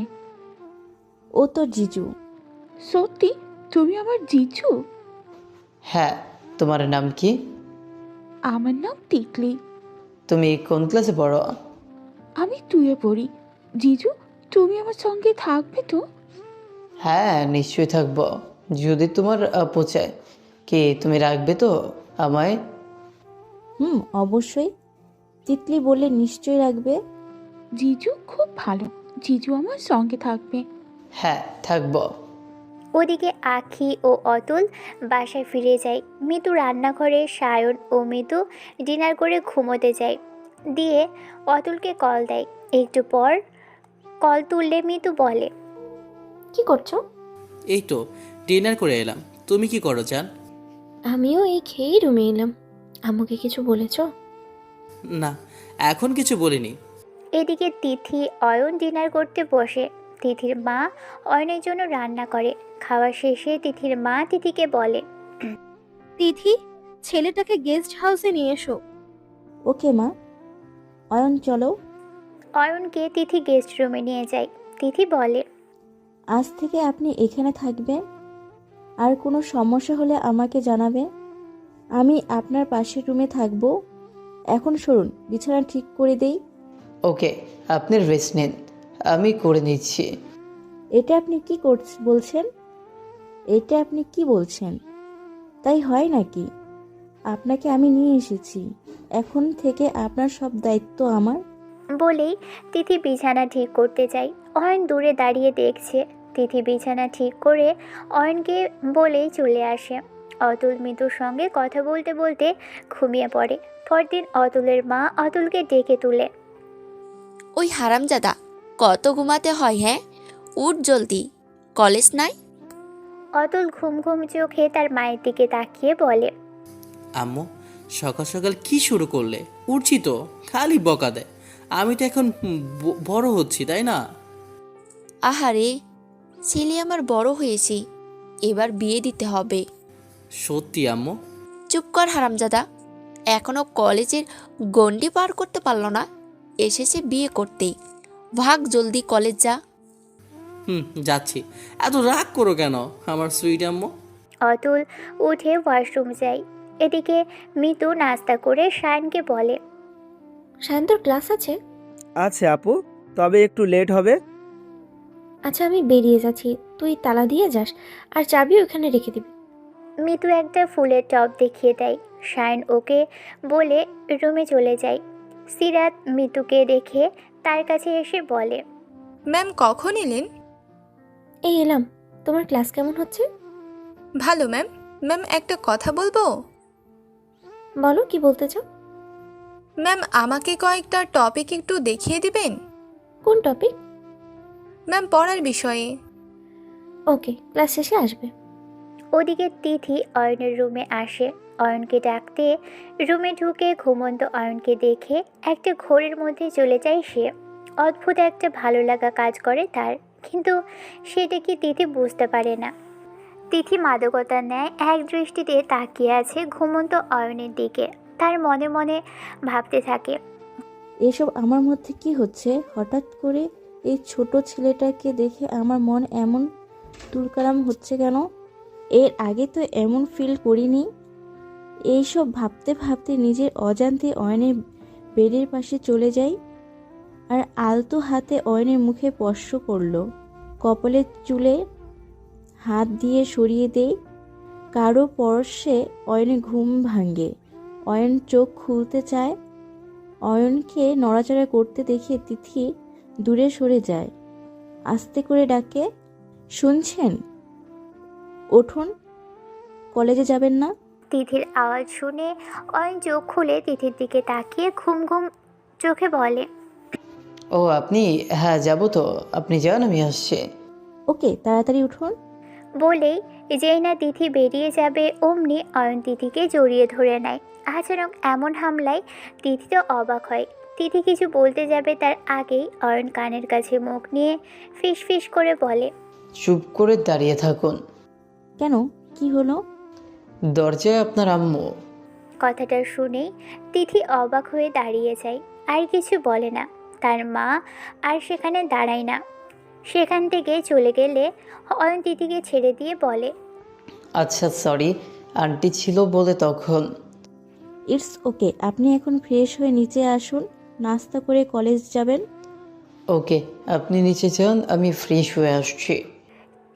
ও তো জিজু। সত্যি তুমি আমার জিজু? হ্যাঁ, তোমার নাম কি? আমার নাম তিতলি। তুমি কোন ক্লাসে পড়ো? আমি 2-এ পড়ি। জিজু, তুমি আমার সঙ্গে থাকবে তো? হ্যাঁ নিশ্চয়ই থাকবো, যদি তোমার আপু চায়। কি তুমি রাখবে তো আমায়? অবশ্যই। তিতলি বললে নিশ্চয়ই রাখবে। জিজু খুব ভালো, জিজু আমার সঙ্গে থাকবে। হ্যাঁ থাকবো। ওদিকে আখি ও অতুল বাসায় ফিরে যায়। মিতু রান্নাঘরে, সায়ন ও মিতু ডিনার করে ঘুমোতে যায়। দিয়ে অতুলকে কল দেয়। একটু পর কল তুললে মিতু বলে, কি করছো? এই তো ডিনার করে এলাম। তুমি কি করো জান? আমিও এই খেয়েই রুমে এলাম। আম্মুকে কিছু বলেছো? না, এখন কিছু বলিনি। এদিকে তিথি অয়ন ডিনার করতে বসে। তিথির মা অয়নের জন্য রান্না করে। খাওয়া শেষে তিথির মা তিথিকে বলে, তিথি, ছেলেটাকে গেস্ট হাউসে নিয়ে এসো। ওকে মা। অয়ন চলো। অয়নকে তিথি গেস্ট রুমে নিয়ে যায়। তিথি বলে, আজ থেকে আপনি এখানে থাকবেন, আর কোনো সমস্যা হলে আমাকে জানাবেন। আমি আপনার পাশের রুমে থাকবো। এখন সরুন, বিছানা ঠিক করে দেই। ওকে, আপনি রেস্ট নিন, আমি করে নিচ্ছি। এটা আপনি কি বলছেন? এটা আপনি কি বলছেন? তাই হয় নাকি? আপনাকে আমি নিয়ে এসেছি, এখন থেকে আপনার সব দায়িত্ব আমার। বলেই তিথি বিছানা ঠিক করতে যায়। অয়ন দূরে দাঁড়িয়ে দেখছে। তিথি বিছানা ঠিক করে অয়নকে বলেই চলে আসে। অতুল মিতুর সঙ্গে কথা বলতে বলতে ঘুমিয়ে পড়ে। পরদিন অতুলের মা অতুলকে ডেকে তুলে। ওই হারামজাদা, কত ঘুমাতে হয় হ্যাঁ? উঠ জলদি, কলেজ নাই? অতুল ঘুম ঘুম চোখে তার মায়ের দিকে তাকিয়ে বলে, আম্মু, সকাল সকাল কি শুরু করলে? উঠছি তো, খালি বকা দেয়। আমি তো এখন বড় হচ্ছি, তাই না? আহারে, ছেলে আমার বড় হয়েছি, এবার বিয়ে দিতে হবে। সত্যি আম্মু? চুপ কর হারামজাদা, এখনো কলেজের গণ্ডি পার করতে পারল না, এসেছে বিয়ে করতেই। ভাগ জলদি কলেজ যা। যাচ্ছি। এত রাগ করো কেন আমার সুইট আম্মু? অতুল উঠে ওয়াশরুম যায়। এদিকে মিতু নাস্তা করে সায়নকে বলে, সায়ন, তোর ক্লাস আছে? আছে আপু, তবে একটু লেট হবে। আচ্ছা, আমি বেরিয়ে যাচ্ছি, তুই তালা দিয়ে যাস আর চাবি ওখানে রেখে দিবি। মিতু একটা ফুলের টব দেখিয়ে দেয়। সায়ন ওকে বলে রুমে চলে যায়। সিরাত মিতুকে দেখে তার কাছে এসে বলে, ম্যাম কখন এলেন? এই এলাম। তোমার ক্লাস কেমন হচ্ছে? ভালো ম্যাম। ম্যাম একটা কথা বলবো? বলো, কি বলতে চাও? ম্যাম আমাকে কয়েকটা টপিক একটু দেখিয়ে দিবেন? কোন টপিক? ম্যাম পড়ার বিষয়ে। ওকে, ক্লাস শেষে আসবে। ওদিকে তিথি অয়নের রুমে আসে। অয়নকে ডাকতে রুমে ঢুকে ঘুমন্ত অয়নকে দেখে একটা ঘোরের মধ্যে চলে যায় সে। অদ্ভুত একটা ভালো লাগা কাজ করে তার, কিন্তু সেটা কি তিথি বুঝতে পারে না। তিথি মাদকতার ন্যায় এক দৃষ্টিতে তাকিয়ে আছে ঘুমন্ত অয়নের দিকে। তার মনে মনে ভাবতে থাকে, এসব আমার মধ্যে কি হচ্ছে? হঠাৎ করে এই ছোট ছেলেটাকে দেখে আমার মন এমন তুলকালাম হচ্ছে কেন? এর আগে তো এমন ফিল করিনি। এইসব ভাবতে ভাবতে নিজের অজান্তে অয়নের বেডের পাশে চলে যাই আর আলতো হাতে অয়নের মুখে স্পর্শ করলো। কপালের চুলে হাত দিয়ে সরিয়ে দেই। কারো পরশে অয়নের ঘুম ভাঙে। অয়ন চোখ খুলতে চায়। অয়নকে নড়াচড়া করতে দেখে তিথি দূরে সরে যায়। আস্তে করে ডাকে, শুনছেন? উঠুন, কলেজে যাবেন না? তিথির আওয়াজ শুনে অয়ন চোখ খুলে তিথির দিকে তাকিয়ে ঘুম ঘুম চোখে বলে, ও আপনি? হ্যাঁ যাব তো, আপনি যান, আমি আসছি। ওকে, তাড়াতাড়ি উঠুন। বলেই যেই না তিথি বেরিয়ে যাবে অমনি অয়ন তিথিকে জড়িয়ে ধরে নেয়। আচরণ এমন হামলায় তিথি তো অবাক হয়। তিথি কিছু বলতে যাবে তার আগেই অয়ন কানের কাছে মুখ নিয়ে ফিস ফিস করে বলে, চুপ করে দাঁড়িয়ে থাকুন। কেন, কি হলো? দরজায় আপনার আম্মু। কথাটা শুনেই তিথি অবাক হয়ে দাঁড়িয়ে যায়, আর কিছু বলে না। তার মা আর সেখানে দাঁড়ায় না। সেখান থেকে চলে গেলে অয়ন তিথিকে ছেড়ে দিয়ে বলে, আচ্ছা সরি, আন্টি ছিল বলে তখন। ইটস ওকে, আপনি এখন ফ্রেশ হয়ে নিচে আসুন, নাস্তা করে কলেজ যাবেন। ওকে, আপনি নিচে যান, আমি ফ্রেশ হয়ে আসছি।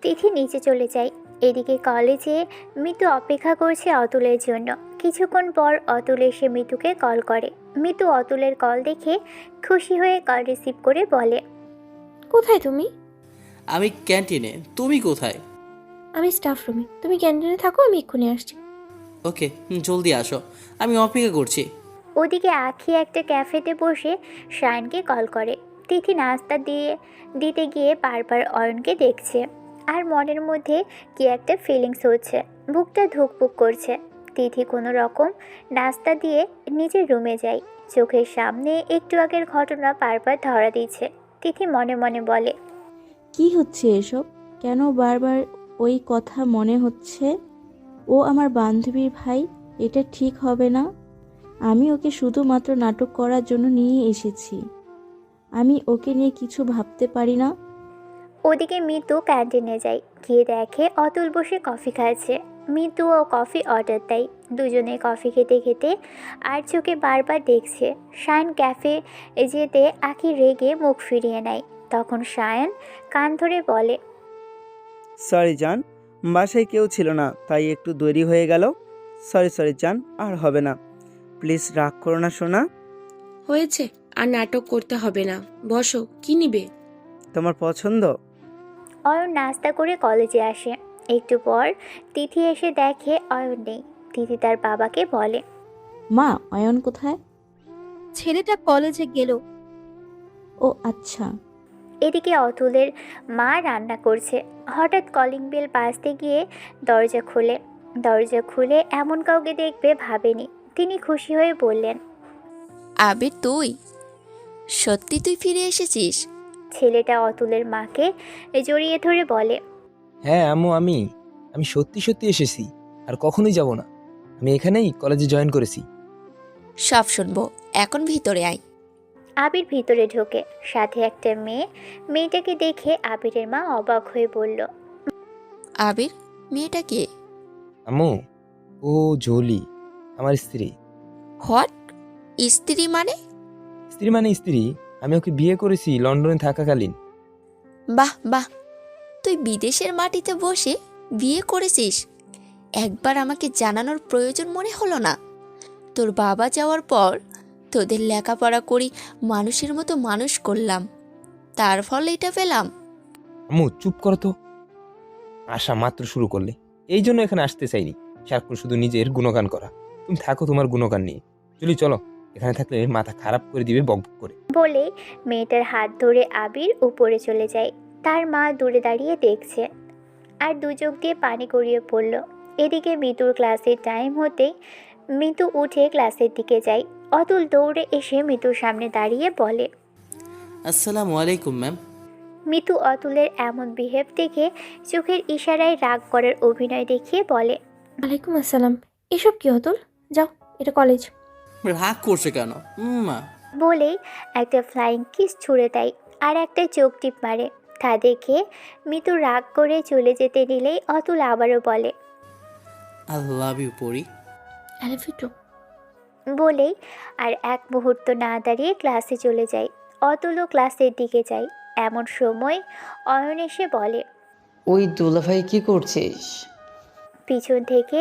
তিথি নিচে চলে যায়। এদিকে কলেজে মিতু অপেক্ষা করছে অতুলের জন্য। কিছুক্ষণ পর অতুল এসে মিতুকে কল করে। মিতু অতুলের কল দেখে খুশি হয়ে কল রিসিভ করে বলে, কোথায় তুমি? আমি ক্যান্টিনে। তুমি কোথায়? আমি স্টাফ রুমে, তুমি ক্যান্টিনে থাকো, আমি এক্ষুনি আসছি। ওকে, জলদি আসো, আমি অপেক্ষা করছি। ওদিকে আখি একটা ক্যাফেতে বসে শায়নকে কল করে। তিথি নাস্তা দিতে গিয়ে বারবার অয়নকে দেখছে, আর মনের মধ্যে কি একটা ফিলিংস হচ্ছে, বুকটা ধুকপুক করছে। তিথি কোনো রকম নাস্তা দিয়ে নিজের রুমে যায়। চোখের সামনে একটু আগের ঘটনা বারবার ধরা দিচ্ছে। তিথি মনে মনে বলে, কি হচ্ছে এসব? কেন বারবার ওই কথা মনে হচ্ছে? ও আমার বান্ধবীর ভাই, এটা ঠিক হবে না। আমি ওকে শুধুমাত্র নাটক করার জন্য নিয়ে এসেছি। আমি ওকে নিয়ে কিছু ভাবতে পারি না। ওদিকে মিতু ক্যান্টিনে যায়। গিয়ে দেখে অতুল বসে কফি খাচ্ছে। মিতু ও কফি অর্ডার দেয়। দুজনে কফি খেতে খেতে আর চোখে বারবার দেখছে। শায়ন ক্যাফে যেতে আখি রেগে মুখ ফিরিয়ে নেয়। তখন শায়ন কান ধরে বলে, সরি জান, বাসায় কেউ ছিল না, তাই একটু দেরি হয়ে গেল। সরি জান, আর হবে না, প্লিজ রাগ করো না সোনা। হয়েছে, আর নাটক করতে হবে না, বসো, কি নিবে? তোমার পছন্দ? অয়ন নাস্তা করে কলেজে আসে। একটু পর তিথি এসে দেখে অয়ন নেই। তিথি তার বাবাকে বলে, মা, অয়ন কোথায়? ছেলেটা কলেজে গেল। ও আচ্ছা। এদিকে অতুলের মা রান্না করছে। হঠাৎ কলিং বেল বাজতে গিয়ে দরজা খোলে। দরজা খুলে এমন কাউকে দেখবে ভাবেনি। তিনি খুশি হয়ে বললেন, আবির, তুই সত্যি তুই ফিরে এসেছিস? ছেলেটা অতুলের মাকে জড়িয়ে ধরে বলে, হ্যাঁ আম্মু, আমি সত্যি সত্যি এসেছি, আর কখনোই যাব না। আমি এখানেই কলেজে জয়েন করেছি। সব শুনবো, এখন ভিতরে আয়। আবির ভিতরে ঢোকে, সাথে একটা মেয়ে। মেয়েটাকে দেখে আবিরের মা অবাক হয়ে বলল, আবির, মেয়েটা কে? আম্মু, ও জলি, আমার স্ত্রী। হোয়াট? স্ত্রী মানে? স্ত্রী মানে স্ত্রী। আমি ওকে বিয়ে করেছি লন্ডনে থাকাকালীন। বাহ বাহ, তুই বিদেশের মাটিতে বসে বিয়ে করেছিস? একবার আমাকে জানানোর প্রয়োজন মনে হলো না? তোর বাবা যাওয়ার পর তোদের লেখাপড়া করি মানুষের মতো মানুষ করলাম, তার ফলে এটা পেলাম। আম্মু চুপ করো তো, আশা মাত্র শুরু করলে। এই জন্য এখানে আসতে চাইনি, সারাক্ষণ শুধু নিজের গুণগান করা। তুমি থাকো তোমার গুণগান নিয়ে। চলো, এখানে থাকলে মাথা খারাপ করে দিবে বক বক করে। বলে মেয়েটার হাত ধরে আবির উপরে চলে যায়। তার মা দূরে দাঁড়িয়ে দেখছে আর দু চোখ দিয়ে পানি গড়িয়ে পড়ল। এদিকে মিতুর ক্লাসের টাইম হতেই মিতু উঠে ক্লাসের দিকে যায়। অতুল দৌড়ে এসে মিতুর সামনে দাঁড়িয়ে বলে, আসসালামু আলাইকুম ম্যাম। মিতু অতুলের এমন বিহেভ দেখে চোখের ইশারায় রাগ করার অভিনয় দেখিয়ে বলে, ওয়ালাইকুম আসসালাম। এসব কি অতুল? যাও, এটা কলেজ। রাগ করছে কেন মা? বলেই একটা ফ্লাইং কিস ছুঁড়ে দেয় আর একটা চোখ টিপ মারে। তা দেখে মিতু রাগ করে চলে যেতে নিলেই অতুল আবারও বলে, I love you Pori. I love you too. বলেই আর এক মুহূর্ত না দাঁড়িয়ে ক্লাসে চলে যায়। অতুলও ক্লাসের দিকে যায়। এমন সময় অয়ন এসে বলে, ওই দুলাভাই কি করছিস? পিছন থেকে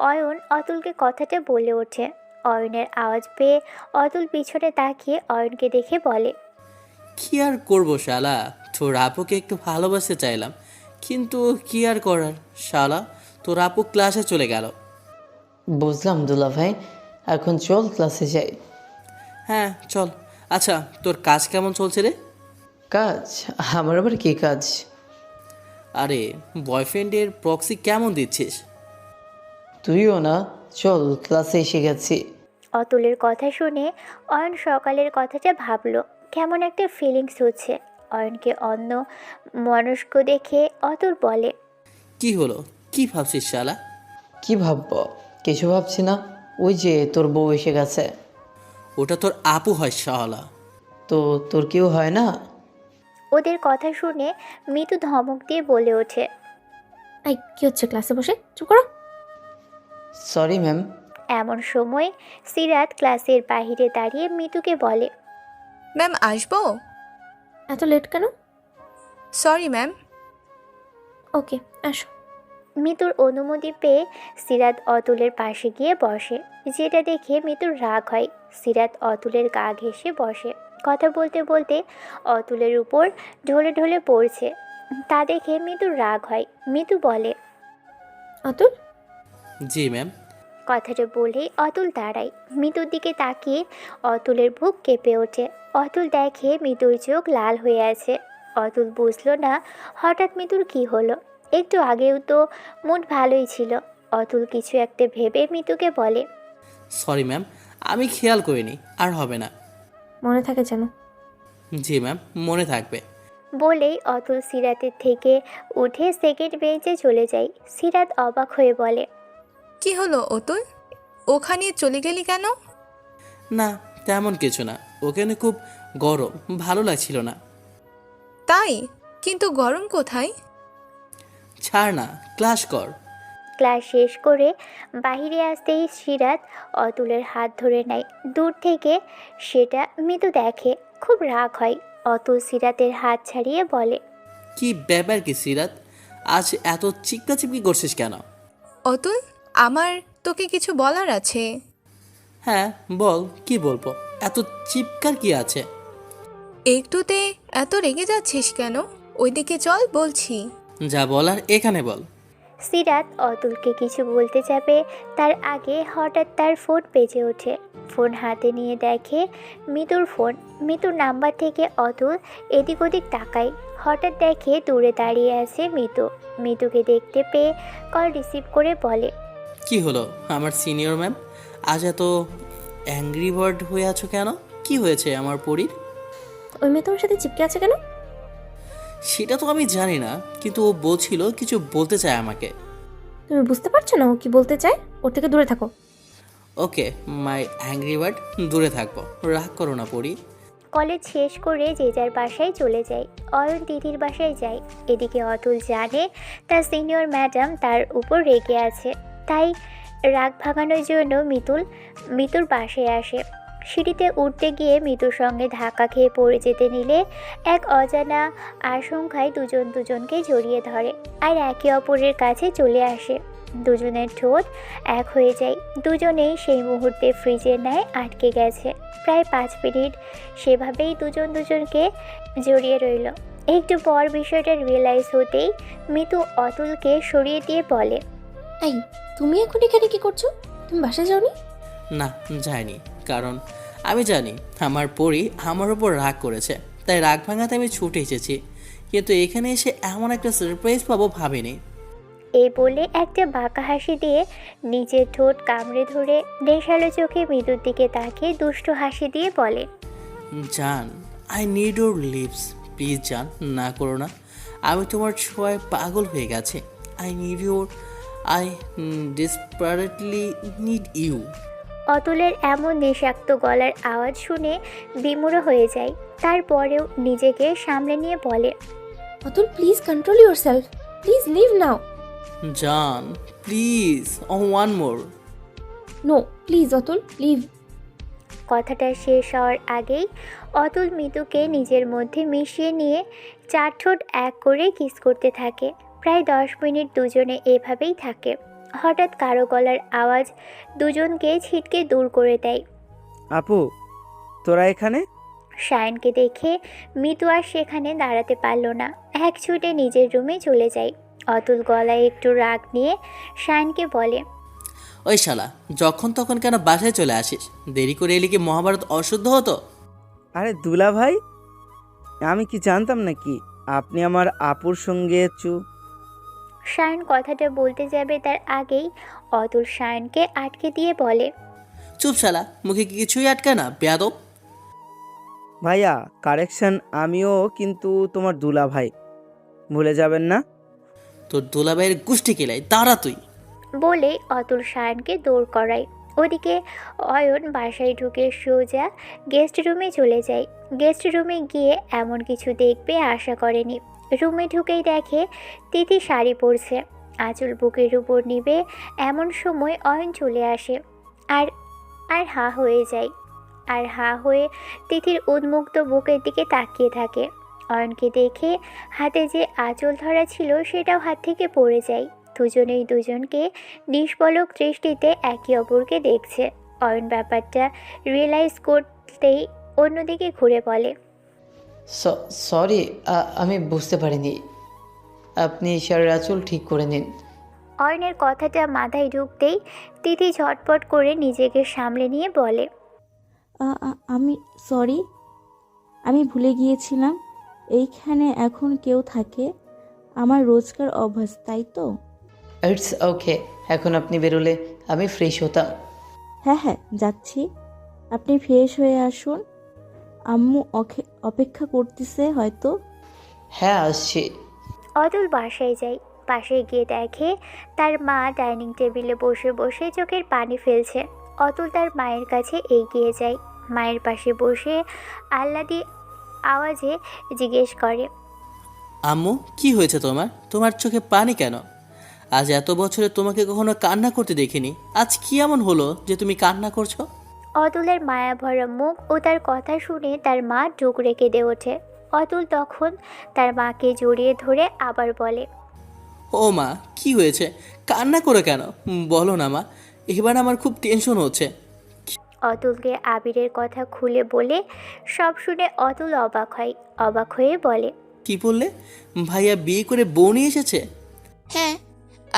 অয়ন অতুলকে কথাটা বলে ওঠে। অয়নের আওয়াজ পেয়ে অতুল পিছনে তাকিয়ে অয়নকে দেখে বলে, কি আর করবো শালা, তোর আপুকে একটু ভালোবাসতে চাইলাম, কিন্তু কি আর করার শালা, তোর আপু ক্লাসে চলে গেল। বুঝলাম দুলাভাই, এখন চল ক্লাসে যাই। হ্যাঁ চল। আচ্ছা, তোর কাজ কেমন চলছে রে? কাজ? আমার আবার কি কাজ? আরে বয়ফ্রেন্ডের প্রক্সি কেমন দিচ্ছিস? তুইও না, চল ক্লাসে এসে গেছি। অতুলের কথা শুনে অয়ন সকালের কথাটা ভাবলো। কেমন একটা ফিলিংস হচ্ছে। অয়নকে অন্য মনস্ক দেখে অতুল বলে, কি হলো, কি ভাবছিস শালা? কি ভাববো? কিছু ভাবছি না। ওই যে তোর বউ এসে গেছে। ওটা তোর আপু হয় শালা। তো তোর কেউ হয় না? ওদের কথা শুনে মিতু ধমক দিয়ে বলে ওঠে, এই কি হচ্ছে ক্লাসে বসে? চুপ করো। Sorry ma'am. এমন সময় সিরাত ক্লাসের বাইরে দাঁড়িয়ে মিতুকে বলে, ম্যাম, আসবো? এত লেট কেন? Sorry ma'am. ওকে, আসো। মিতুর অনুমতি পেয়ে সিরাত অতুলের পাশে গিয়ে বসে। যেটা দেখে মিতুর রাগ হয়। সিরাত অতুলের গা ঘেঁষে বসে। কথা বলতে বলতে অতুলের উপর ঢলে ঢলে পড়ছে। তা দেখে মিতুর রাগ হয়। মিতু বলে, অতুল। জি ম্যাম। কথাটা বলেই অতুল দাঁড়ায়। মিতুর দিকে তাকিয়ে অতুলের বুক কেঁপে ওঠে। অতুল দেখে মিতুর চোখ লাল হয়ে আছে। অতুল বুঝলো না হঠাৎ মিতুর কি হলো। একটু আগেও তো মুড ভালোই ছিল। অতুল কিছু একটা ভেবে মিতুকে বলে, সরি ম্যাম, আমি খেয়াল করিনি, আর হবে না। মনে থাকে যেন। জি ম্যাম, মনে থাকবে। বলেই অতুল সিরাতের থেকে উঠে সেকেন্ড বেঞ্চে চলে যায়। সিরাত অবাক হয়ে বলে, কি হলো অতুল, ওখানে চলে গেলি কেন? না তেমন কিছু না, ওখানে খুব গরম, ভালো লাগছিল না। তাই? কিন্তু গরম কোথায়? ছাড় না, ক্লাস কর। ক্লাস শেষ করে বাইরে আসতেই সিরাত অতুলের হাত ধরে নেয়। দূর থেকে সেটা মিতু দেখে। খুব রাগ হয়। অতুল সিরাতের হাত ছাড়িয়ে বলে, কি ব্যাপার কি সিরাত, আজ এত চিপকাচিপকি করছিস কেন? অতুল, আমার তোকে কিছু বলার আছে। হ্যাঁ বল, কি বলবো? এত চিপকার কি আছে? একটুতে এত রেগে যাচ্ছিস কেন? ওইদিকে চল বলছি। যা বলার এখানে বল। সিরাত অতুলকে কিছু বলতে যাবে তার আগে হঠাৎ তার ফোন বেজে ওঠে। ফোন হাতে নিয়ে দেখে মিতুর ফোন। মিতুর নাম্বার থেকে অতুল এদিক ওদিক তাকায়। হঠাৎ দেখে দূরে দাঁড়িয়ে আছে মিতু। মিতুকে দেখতে পেয়ে কল রিসিভ করে বলে, কি হলো আমার সিনিয়র ম্যাম? আজ এত অ্যাংরি বার্ড হয়ে আছো কেন? কি হয়েছে আমার পরীর? ওই মেয়ে তোমার সাথে চিপকে আছে কেন? সেটা তো আমি জানি না, কিন্তু ও বলছিল কিছু বলতে চায় আমাকে। তুমি বুঝতে পারছো না ও কি বলতে চায়? ওর থেকে দূরে থাকো। ওকে মাই অ্যাংরি বার্ড, দূরে থাকবো। রাগ করো না পরি। কলেজ শেষ করে যে যার বাসায় চলে যায়। অয়ন দিদির বাসায় যায়। এদিকে অতুল জানে তার সিনিয়র ম্যাডাম তার উপর রেগে আছে, তাই রাগ ভাগানোর জন্য মিতুর বাসায় আসে। সিঁড়িতে উঠতে গিয়ে মিতুর সঙ্গে ধাক্কা খেয়ে পড়ে যেতে নিলে এক অজানা আশঙ্কায় দুজনকে জড়িয়ে ধরে আর একে অপরের কাছে চলে আসে। দুজনের ঠোঁট এক হয়ে যায়। দুজনেই সেই মুহূর্তে ফ্রিজের ন্যায় আটকে গেছে। প্রায় 5 মিনিট সেভাবেই দুজনকে জড়িয়ে রইল। একটু পর বিষয়টা রিয়েলাইজ হতেই মিতু অতুলকে সরিয়ে দিয়ে বলে, এই তুমি এখন এখানে কি করছো? তুমি বাসায় যাওনি? না যায়নি, কারণ আমি জানি আমার পরি আমার উপর রাগ করেছে, তাই রাগ ভাঙাতে আমি ছুটে এসেছি। কিন্তু এখানে এসে এমন একটা সারপ্রাইজ পাবো ভাবিনি। এই বলে একটা বাঁকা হাসি দিয়ে নিজের ঠোঁট কামড়ে ধরে নেশালো চোখে মৃদুর দিকে তাকিয়ে দুষ্ট হাসি দিয়ে বলে, জান, I need your lips. Please জান, না করো না। আমি তোমার ছোঁয়ায় পাগল হয়ে গেছে। I need your, I desperately need you. অতুলের এমন নেশাক্ত গলার আওয়াজ শুনে বিমূঢ় হয়ে যায়। তারপরেও নিজেকে সামলে নিয়ে বলে, Atul please control yourself, please leave now. জান please, one more. No please Atul leave. কথাটা শেষ হওয়ার আগেই অতুল মিতুকে নিজের মধ্যে মিশিয়ে নিয়ে 4 ঠোঁট এক করে কিস করতে থাকে। প্রায় 10 মিনিট দুজনে এভাবেই থাকে। হঠাৎ কারো গলার আওয়াজ দুজনকে ছিটকে দূর করে দেয়। আপু, তোরা এখানে? শায়নকে দেখে মিতু আর সেখানে দাঁড়াতে পারল না, এক ছুটে নিজের রুমে চলে যায়। অতুল গলায় একটু রাগ নিয়ে শায়নকে বলে, ওই শালা, যখন তখন কেন বাসায় চলে আসিস? দেরি করে এলে কি মহাভারত অশুদ্ধ হতো? আরে দুলা ভাই, আমি কি জানতাম নাকি আপনি আমার আপুর সঙ্গে শায়ন কথাটা বলতে যাবে তার আগেই অতুল শায়নকে আটকে দিয়ে বলে, চুপ শালা, মুখে কি কিছুই আটকা না বেয়াদব? ভাইয়া কারেকশন, আমিও কিন্তু তোমার দুলা ভাই, ভুলে যাবেন না। তোর দুলাভাইয়ের গোষ্ঠী কেলাই, দাঁড়া তুই। বলে অতুল শায়নকে দৌড় করায়। ওদিকে অয়ন বাসায় ঢুকে সোজা গেস্ট রুমে চলে যায়। গেস্ট রুমে গিয়ে এমন কিছু দেখবে আশা করেনি। রুমে ঢুকেই দেখে তিথি শাড়ি পরছে, আঁচল বুকের উপর নিবে। এমন সময় অয়ন চলে আসে আর আর হা হয়ে যায়। আর হা হয়ে তিথির উন্মুক্ত বুকের দিকে তাকিয়ে থাকে। অয়নকে দেখে হাতে যে আঁচল ধরা ছিল সেটাও হাত থেকে পড়ে যায়। দুজনেই দুজনকে নিষ্পলক দৃষ্টিতে একে অপরকে দেখছে। অয়ন ব্যাপারটা রিয়েলাইজ করতেই অন্যদিকে ঘুরে বলে, সরি, আমি বুঝতে পারিনি। আপনি শাড়ির আঁচল ঠিক করে নিন। অয়নের কথাটা মাথায় ঢুকতেই তিথি ঝটপট করে নিজেকে সামলে নিয়ে বলে, আমি সরি, আমি ভুলে গিয়েছিলাম এইখানে এখন কেউ থাকে। আমার রোজকার অভ্যাস, তাই তো? ইটস ওকে, এখন আপনি বেরোলে আমি ফ্রেশ হতাম। হ্যাঁ হ্যাঁ, যাচ্ছি। আপনি ফ্রেশ হয়ে আসুন, আম্মু অপেক্ষা করতেছে হয়তো। হ্যাঁ আসছি। অতুল বাসায় যায়। পাশে গিয়ে দেখে তার মা ডাইনিং টেবিলে বসে বসে চোখের পানি ফেলছে। অতুল তার মায়ের কাছে এগিয়ে যায়। মায়ের পাশে বসে আহ্লাদি আওয়াজে জিজ্ঞেস করে, আম্মু কি হয়েছে তোমার? তোমার চোখে পানি কেন? আজ এত বছরে তোমাকে কখনো কান্না করতে দেখিনি, আজ কি এমন হলো যে তুমি কান্না করছো? অতুলের মায়া ভরা মুখ ও তার কথা শুনে তার মা ডুকরে কেঁদে ওঠে। অতুল তখন তার মাকে জড়িয়ে ধরে আবার বলে, ও মা, কি হয়েছে? কান্না করে কেন? বলো না মা, এবার আমার খুব টেনশন হচ্ছে। অতুলকে আবিরের কথা খুলে বলে সব শুনে অতুল অবাক হয়ে বলে, কি বললে? ভাইয়া বিয়ে করে বউ নিয়ে এসেছে? হ্যাঁ,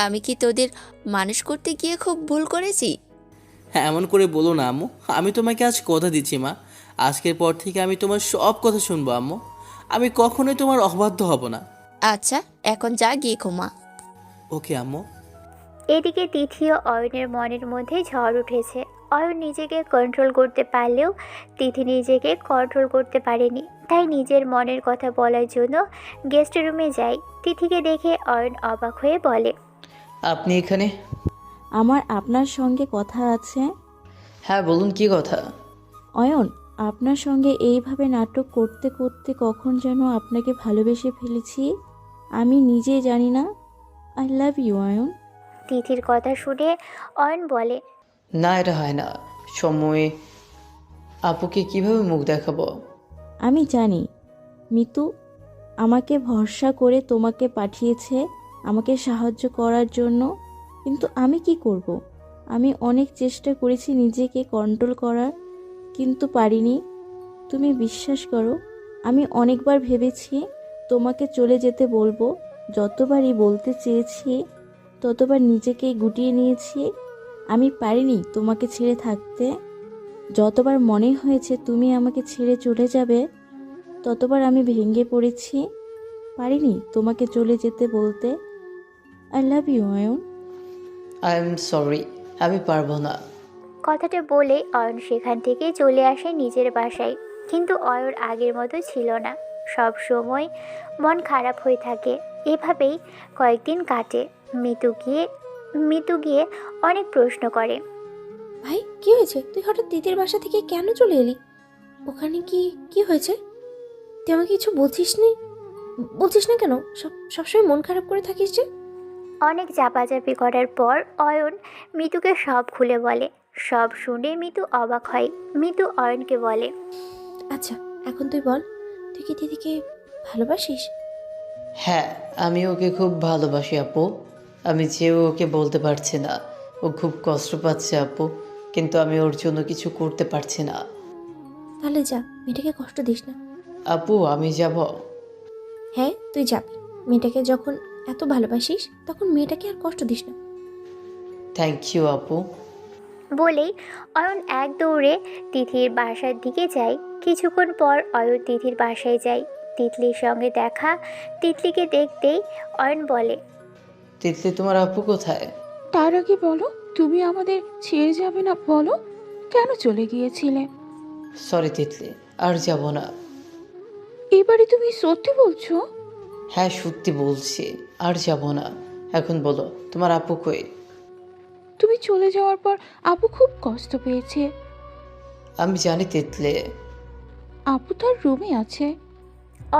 আমি কি তোদের মানুষ করতে গিয়ে খুব ভুল করেছি? হ্যাঁ, এমন করে বলো না আম্মু। আমি তোমাকে আজ কথা দিচ্ছি মা, আজকের পর থেকে আমি তোমার সব কথা শুনবো আম্মু। আমি কখনোই তোমার অবাধ্য হব না। আচ্ছা, এখন যা গিয়ে ঘুমা। ওকে আম্মু। এদিকে তিথি ও অয়নের মনের মধ্যে ঝড় উঠেছে। অয়ন নিজেকে কন্ট্রোল করতে পারলেও তিথি নিজেকে কন্ট্রোল করতে পারেনি। তাই নিজের মনের কথা বলার জন্য গেস্ট রুমে যায়। তিথিকে দেখে অয়ন অবাক হয়ে বলে, আপনি এখানে? আমার আপনার সঙ্গে কথা আছে। হ্যাঁ বলুন, কি কথা? অয়ন, আপনার সঙ্গে এইভাবে নাটক করতে করতে কখন যেন আপনাকে ভালোবেসে ফেলেছি, আমি নিজে জানি না। I love you Ayan. তিথির কথা শুনে অয়ন বলে, না, এটা হয় না। সময় আপুকে কিভাবে মুখ দেখাবো? আমি জানি মিতু আমাকে ভরসা করে তোমাকে পাঠিয়েছে আমাকে সাহায্য করার জন্য, কিন্তু আমি কি করব? আমি অনেক চেষ্টা করেছি নিজেকে কন্ট্রোল করার, কিন্তু পারিনি। তুমি বিশ্বাস করো, আমি অনেকবার ভেবেছি তোমাকে চলে যেতে বলবো। যতবারই বলতে চেয়েছি ততবার নিজেকেই গুটিয়ে নিয়েছি। আমি পারিনি তোমাকে ছেড়ে থাকতে। যতবার মনে হয়েছে তুমি আমাকে ছেড়ে চলে যাবে ততবার আমি ভেঙে পড়েছি, পারিনি তোমাকে চলে যেতে বলতে। I love you Ayan. I am sorry, আমি পারবো না। কথাটা বলে অয়ন সেখান থেকে চলে আসে নিজের বাসায়। কিন্তু অয়ন আগের মতো ছিল না, সব সময় মন খারাপ হয়ে থাকে। এভাবেই কয়েকদিন কাটে। মিতু গিয়ে অনেক প্রশ্ন করে, ভাই কি হয়েছে? তুই হঠাৎ দিদির বাসা থেকে কেন চলে এলি? ওখানে কি কি হয়েছে? তুই আমাকে কিছু বলছিস না কেন? সবসময় মন খারাপ করে থাকিস যে। অনেক চাপাচাপি করার পর অয়ন মিতুকে সব খুলে বলে। সব শুনে মিতু অবাক হয়। মিতু অয়নকে বলে, আচ্ছা এখন তুই বল, তুই কি দিদিকে ভালোবাসিস? হ্যাঁ, আমি ওকে খুব ভালোবাসি আপু। আমি চেয়েও ওকে বলতে পারছি না। ও খুব কষ্ট পাচ্ছে আপু, কিন্তু আমি ওর জন্য কিছু করতে পারছি না। তাহলে যা, মেয়েটাকে কষ্ট দিস না। আপু আমি যাব। হ্যাঁ তুই যাবি। মেয়েটাকে যখন এত ভালোবাসিস তখন মেয়েটাকে আর কষ্ট দিস না। থ্যাংক ইউ আপু। বলেই অয়ন এক দৌড়ে তিথির বাসার দিকে যায়। কিছুক্ষণ পর অয়ন তিথির বাসায় যায়। তিতলির সঙ্গে দেখা। তিতলিকে দেখতেই অয়ন বলে, তিতলি, তোমার আপু কোথায়? তার আগে বলো, তুমি আমাদের ছেড়ে যাবে না? বলো কেন চলে গিয়েছিলে? সরি তিতলি, আর যাব না। এবারে তুমি সত্যি বলছো? হ্যাঁ সত্যি বলছি, আর যাব না। এখন বলো, তোমার আপু কই? তুমি চলে যাওয়ার পর আপু খুব কষ্ট পেয়েছে। আমি জানি তিতলি। আপু তার রুমে আছে।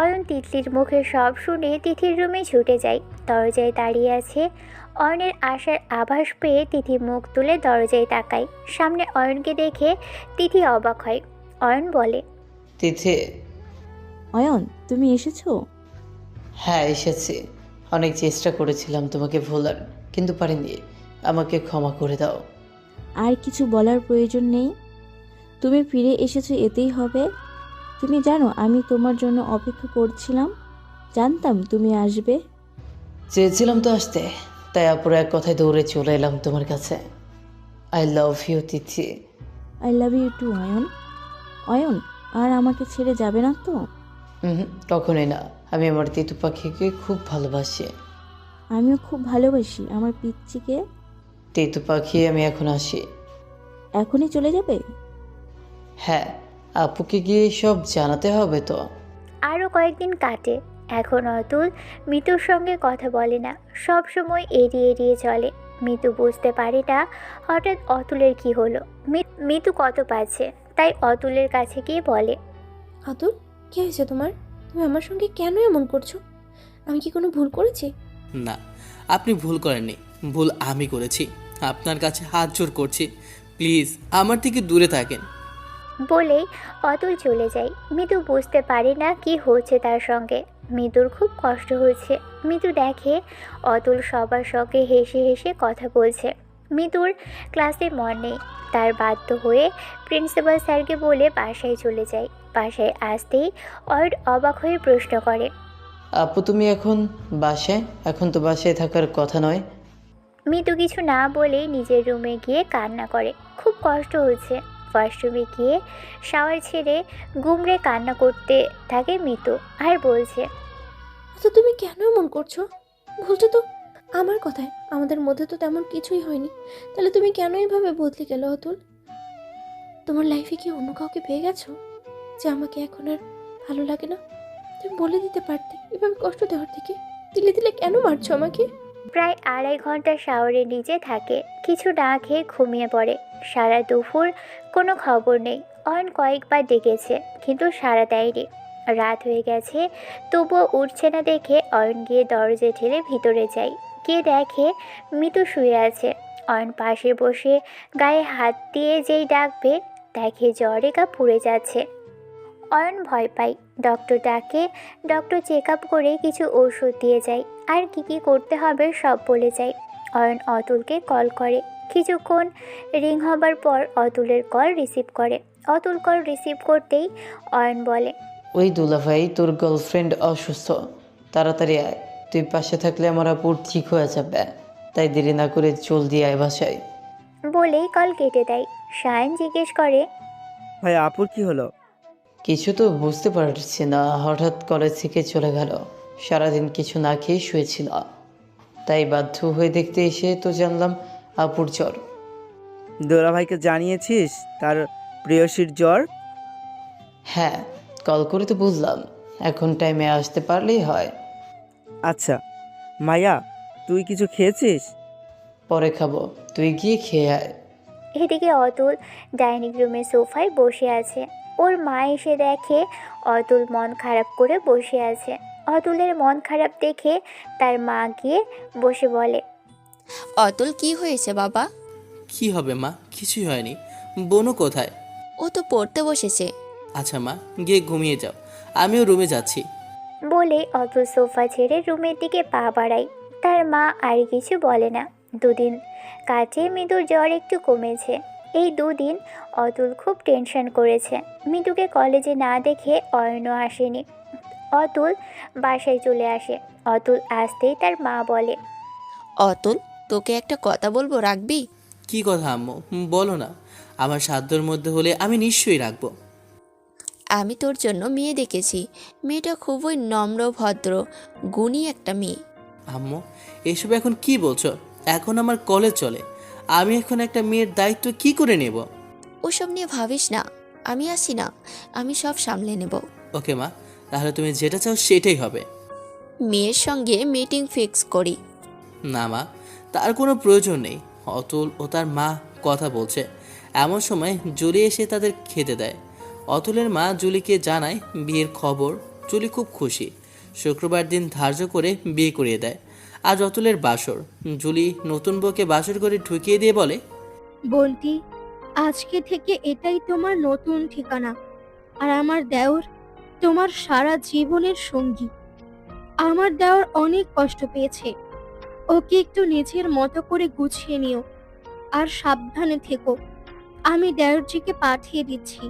অয়ন তিতলির মুখে সব শুনে তিথির রুমে ছুটে যায়। দরজায় দাঁড়িয়ে আছে। অয়নের আসার আভাস পেয়ে তিথি মুখ তুলে দরজায় তাকায়। সামনে অয়নকে দেখে তিথি অবাক হয়। অয়ন বলে, তিথি। অয়ন, তুমি এসেছো? হ্যাঁ এসেছি। অনেক চেষ্টা করেছিলাম তোমাকে ভোলার, কিন্তু পারিনি। আমাকে ক্ষমা করে দাও। আর কিছু বলার প্রয়োজন নেই, তুমি ফিরে এসেছো এতেই হবে। তুমি জানো আমি তোমার জন্য অপেক্ষা করছিলাম, জানতাম তুমি আসবে। চেয়েছিলাম তো আসতে, তাই আপুর এক কথায় দৌড়ে চলে এলাম তোমার কাছে। I love you Tithi. I love you too Ayan. Ayan, আর আমাকে ছেড়ে যাবে না তো? কখনোই না। আমি আমার তিতু পাখিকে খুব ভালোবাসি। আমিও খুব ভালোবাসি আমার পিচ্চিকে। তিতু পাখি, আমি এখন আসি। এখনই চলে যাবে? হ্যাঁ, আপুকে গিয়ে সব জানাতে হবে তো। আরও কয়েকদিন কাটে। এখন অতুল মিতুর সঙ্গে কথা বলে না, সব সময় এড়িয়ে এড়িয়ে চলে। মিতু বুঝতে পারে না হঠাৎ অতুলের কি হলো। মিতু কত পাচ্ছে, তাই অতুলের কাছে গিয়ে বলে, আতুল, কি হয়েছে তোমার? তুমি আমার সঙ্গে কেন এমন করছো? আমি কি কোনো ভুল করেছি? না, আপনি ভুল করেননি, ভুল আমি করেছি। আপনার কাছে হাত জোর করছি, প্লিজ আমার থেকে দূরে থাকেন। বলেই অতুল চলে যায়। মিতু বুঝতে পারে না কি হচ্ছে তার সঙ্গে। মিতুর খুব কষ্ট হচ্ছে। মিতু দেখে অতুল সবার সঙ্গে হেসে হেসে কথা বলছে। মিতুর ক্লাসে মন নেই। তার বাধ্য হয়ে প্রিন্সিপাল স্যারকে বলে বাসায় চলে যায়। বাসায় আসতেই অয়ন অবাক হয়ে প্রশ্ন করে, আপু তুমি এখন বাসায়? এখন তো বাসায় থাকার কথা নয়। মিতু কিছু না বলেই নিজের রুমে গিয়ে কান্না করে। খুব কষ্ট হচ্ছে। ওয়াশরুমে গিয়ে শাওয়ার ছেড়ে গুমড়ে কান্না করতে থাকে মিতু আর বলছে, আচ্ছা তুমি কেন এমন করছো? বলছো তো আমার কথায়, আমাদের মধ্যে তো তেমন কিছুই হয়নি, তাহলে তুমি কেন এইভাবে বদলে গেলো অতুল? তোমার লাইফে কি অন্য কাউকে পেয়ে গেছো যে আমাকে এখন আর ভালো লাগে না? তুমি বলে দিতে পারতে, এভাবে কষ্ট দেওয়ার থেকে। দিলে দিলে কেন মারছো আমাকে? প্রায় 2.5 ঘন্টা শাওয়ারে নিচে থাকে। কিছু না খেয়ে ঘুমিয়ে পড়ে। সারা দুপুর কোনো খবর নেই। অয়ন কয়েকবার ডেকেছে কিন্তু সাড়া দেয়নি। রাত হয়ে গেছে, তবুও উঠছে না দেখে অয়ন গিয়ে দরজা ঠেলে ভিতরে যায়। গিয়ে দেখে মিতু শুয়ে আছে। অয়ন পাশে বসে গায়ে হাত দিয়ে যেই ডাকবে, দেখে জ্বরে গা পুড়ে যাচ্ছে। অয়ন ভয় পায়। ডক্টর ডাকে। ডক্টর চেক আপ করে কিছু ওষুধ দিয়ে যায় আর কি করতে হবে সব বলে যায়। অয়ন অতুলকে কল করে। কিছুক্ষণ রিং হবার পর অতুলের কল রিসিভ করে। অতুল কল রিসিভ করতেই অয়ন বলে, ওই দুলাভাই, তোর গার্লফ্রেন্ড অসুস্থ, তাড়াতাড়ি আয়। তুই পাশে থাকলে আমার আপুর ঠিক হয়ে যাবে, তাই দেরি না করে জলদি আয় বাসায়। বলেই কল কেটে দেয়। সায়ন জিজ্ঞেস করে, ভাই আপুর কি হলো? কিছু তো বুঝতে পারছি না, হঠাৎ কলেজ থেকে চলে গেল। সারাদিন কিছু না খেয়ে শুয়েছিল, তাই বাধ্য হয়ে দেখতে এসে তো জানলাম আপুর জ্বর। দোলা ভাইকে জানিয়েছিস তার প্রেয়সীর জ্বর? হ্যাঁ, কল করে তো বুঝলাম, এখন টাইমে আসতে পারলেই হয়। আচ্ছা মায়া, তুই কিছু খেয়েছিস? পরে খাবো, তুই গিয়ে খেয়ে আয়। এদিকে অতুল ডাইনিং রুমের সোফায় বসে আছে। ওর মা এসে দেখে অতুল মন খারাপ করে বসে আছে। অতুলের মন খারাপ দেখে তার মা গিয়ে বসে বলে, অতুল কি হয়েছে বাবা? কি হবে মা, কিছুই হয়নি। বোনও কোথায়? ও তো পড়তে বসেছে। আচ্ছা মা, গিয়ে ঘুমিয়ে যাও, আমিও রুমে যাচ্ছি। বলে অতুল সোফা ছেড়ে রুমের দিকে পা বাড়ায়। তার মা আর কিছু বলে না। 2 দিন কাটে, মৃদুর জ্বর একটু কমেছে। এই 2 দিন অতুল খুব টেনশন করেছে। মৃদুকে কলেজে না দেখে অয়নও আসেনি। অতুল বাসায় চলে আসে। অতুল আসতেই তার মা বলে, অতুল, তোকে একটা কথা বলবো, রাখবি? কি কথা আম্মু, বলো না। আমার সাধ্যের মধ্যে হলে আমি নিশ্চয়ই রাখবো। আমি তোর জন্য মেয়ে দেখেছি। মেয়েটা খুবই নম্র, ভদ্র, গুণী একটা মেয়ে। আম্মু, এসব এখন কি বলছো? এখন আমার কলেজ চলে, আমি এখন একটা মেয়ের দায়িত্ব কি করে নেব? ওসব নিয়ে ভাবিস না, আমি আছি না, আমি সব সামলে নেব। ওকে মা, তাহলে তুমি যেটা চাও সেটাই হবে। মেয়ের সঙ্গে মিটিং ফিক্স করি। না মা, তার কোনো প্রয়োজন নেই। অতুল ও তার মা কথা বলছে, এমন সময় জুলি এসে তাদের খেতে দেয়। অতুলের মা জুলিকে জানায় বিয়ের খবর। জুলি খুব খুশি। শুক্রবার দিন ধার্য করে বিয়ে করিয়ে দেয়। আজ অতুলের বাসর। জুলি নতুন বউকে বাসর করে ঢুকিয়ে দিয়ে বলে, বন্টি, আজকে থেকে এটাই তোমার নতুন ঠিকানা। আর আমার দেওর তোমার সারা জীবনের সঙ্গী। আমার দেওর অনেক কষ্ট পেয়েছে। ওকে একটু নিজের মতো করে গুছিয়ে নিও আর সাবধানে থেকো। আমি দেওরজিকে পাঠিয়ে দিচ্ছি।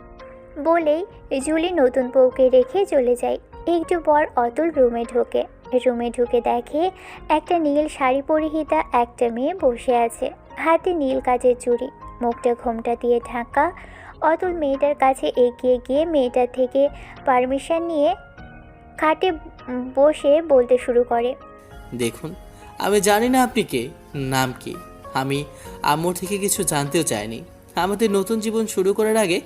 বলেই জুলি নতুন বউকে রেখে চলে যায়। একটু পর অতুল রুমে ঢোকে। রুমে ঢুকে দেখে একটা নীল শাড়ি পরিহিতা একটা মেয়ে বসে আছে, হাতে নীল কাচের চুড়ি, মুখটা ঘোমটা দিয়ে ঢাকা। অতুল মেয়েটার কাছে এগিয়ে গিয়ে মেয়েটার থেকে পারমিশন নিয়ে খাটে বসে বলতে শুরু করে, দেখুন, আমি জানি না আপনি কে, নাম কি। আমি আম্মুর থেকে কিছু জানতেও চাইনি। আমাদের নতুন জীবন শুরু করার আগে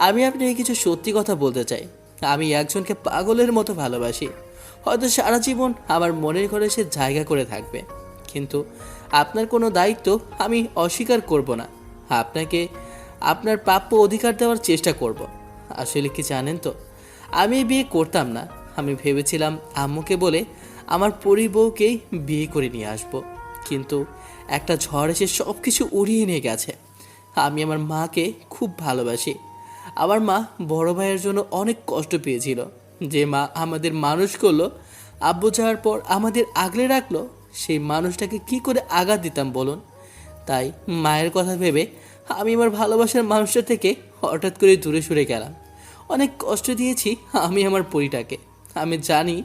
আমি আপনাকে কিছু সত্যি কথা বলতে চাই। আমি একজনকে পাগলের মতো ভালোবাসি। হয়তো সারা জীবন আমার মনের ঘরে সে জায়গা করে থাকবে, কিন্তু আপনার কোনো দায়িত্ব আমি অস্বীকার করব না। আপনাকে আপনার প্রাপ্য অধিকার দেওয়ার চেষ্টা করব। আসলে কি জানেন তো, আমি এই বিয়ে করতাম না। আমি ভেবেছিলাম আম্মুকে বলে আমার পরিবউকেই বিয়ে করে নিয়ে আসব, কিন্তু একটা ঝড় এসে সব কিছু উড়িয়ে নিয়ে গেছে। আমি আমার মাকে খুব ভালোবাসি। আমার মা বড় ভাইয়ের জন্য অনেক কষ্ট পেয়েছিল। যে মা আমাদের মানুষ করলো, আব্বু যাওয়ার পর আমাদের আগলে রাখলো, সেই মানুষটাকে কি করে আঘাত দিতাম বলুন? তাই মায়ের কথা ভেবে আমি আমার ভালোবাসার মানুষটা থেকে হঠাৎ করে দূরে সরে গেলাম। অনেক কষ্ট দিয়েছি আমি আমার পরিটাকে। আমি জানি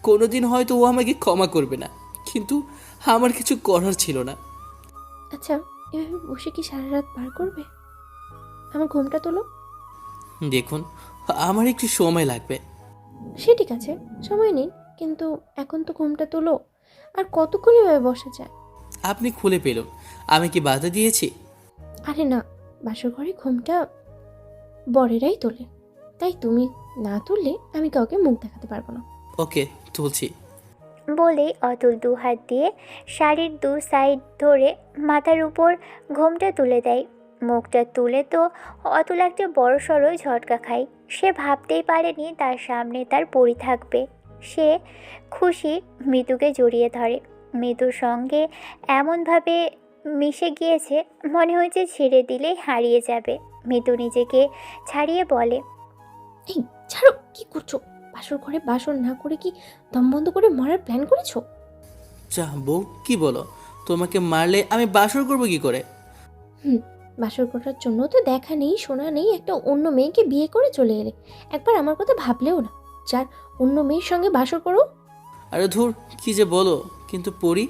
কোনোদিন হয়তো ও আমাকে ক্ষমা করবে না, কিন্তু আমার কিছু করার ছিল না। আচ্ছা, এভাবে বসে কি সারা রাত পার করবে? আমার ঘুমটা তোলো। দেখুন, আমার একটু সময় লাগবে। সে ঠিক আছে, সময় নিন, কিন্তু এখন তো ঘুমটা তোলো। আর কতক্ষণ এভাবে বসা যায়? আপনি খুলে পেলুন, আমি কি বাধা দিয়েছি? আরে না, বাসর ঘরে ঘুমটা বরেরাই তোলে, তাই তুমি না তুললে আমি কাউকে মুখ দেখাতে পারবো না। ওকে, তুলছি। বলেই অতুল দু হাত দিয়ে শাড়ির দু সাইড ধরে মাথার উপর ঘোমটা তুলে দেয়। মুখটা তুলে তো অতুল একটা বড়সড় ঝটকা খায়। সে ভাবতেই পারেনি তার সামনে তার পরি থাকবে। সে খুশি মিতুকে জড়িয়ে ধরে। মিতুর সঙ্গে এমনভাবে মিশে গিয়েছে, মনে হয়েছে ছেড়ে দিলেই হারিয়ে যাবে। মিতু নিজেকে ছাড়িয়ে বলে, এই ছাড়ো, কি করছো? বাসর ঘরে বাসর না করে কি দম বন্ধ করে মরার প্ল্যান করেছো? যা বউ, কি বলো? তোমাকে মারলে আমি বাসর করবো কি করে? বাসর করার জন্য তো দেখা নেই, শোনা নেই, একটা অন্য মেয়েকে বিয়ে করে চলে এলে। একবার আমার কথা ভাবলেও না, যার অন্য মেয়ের সঙ্গে বাসর করো। আরে ধুর, কি যে বলো। কিন্তু পরি,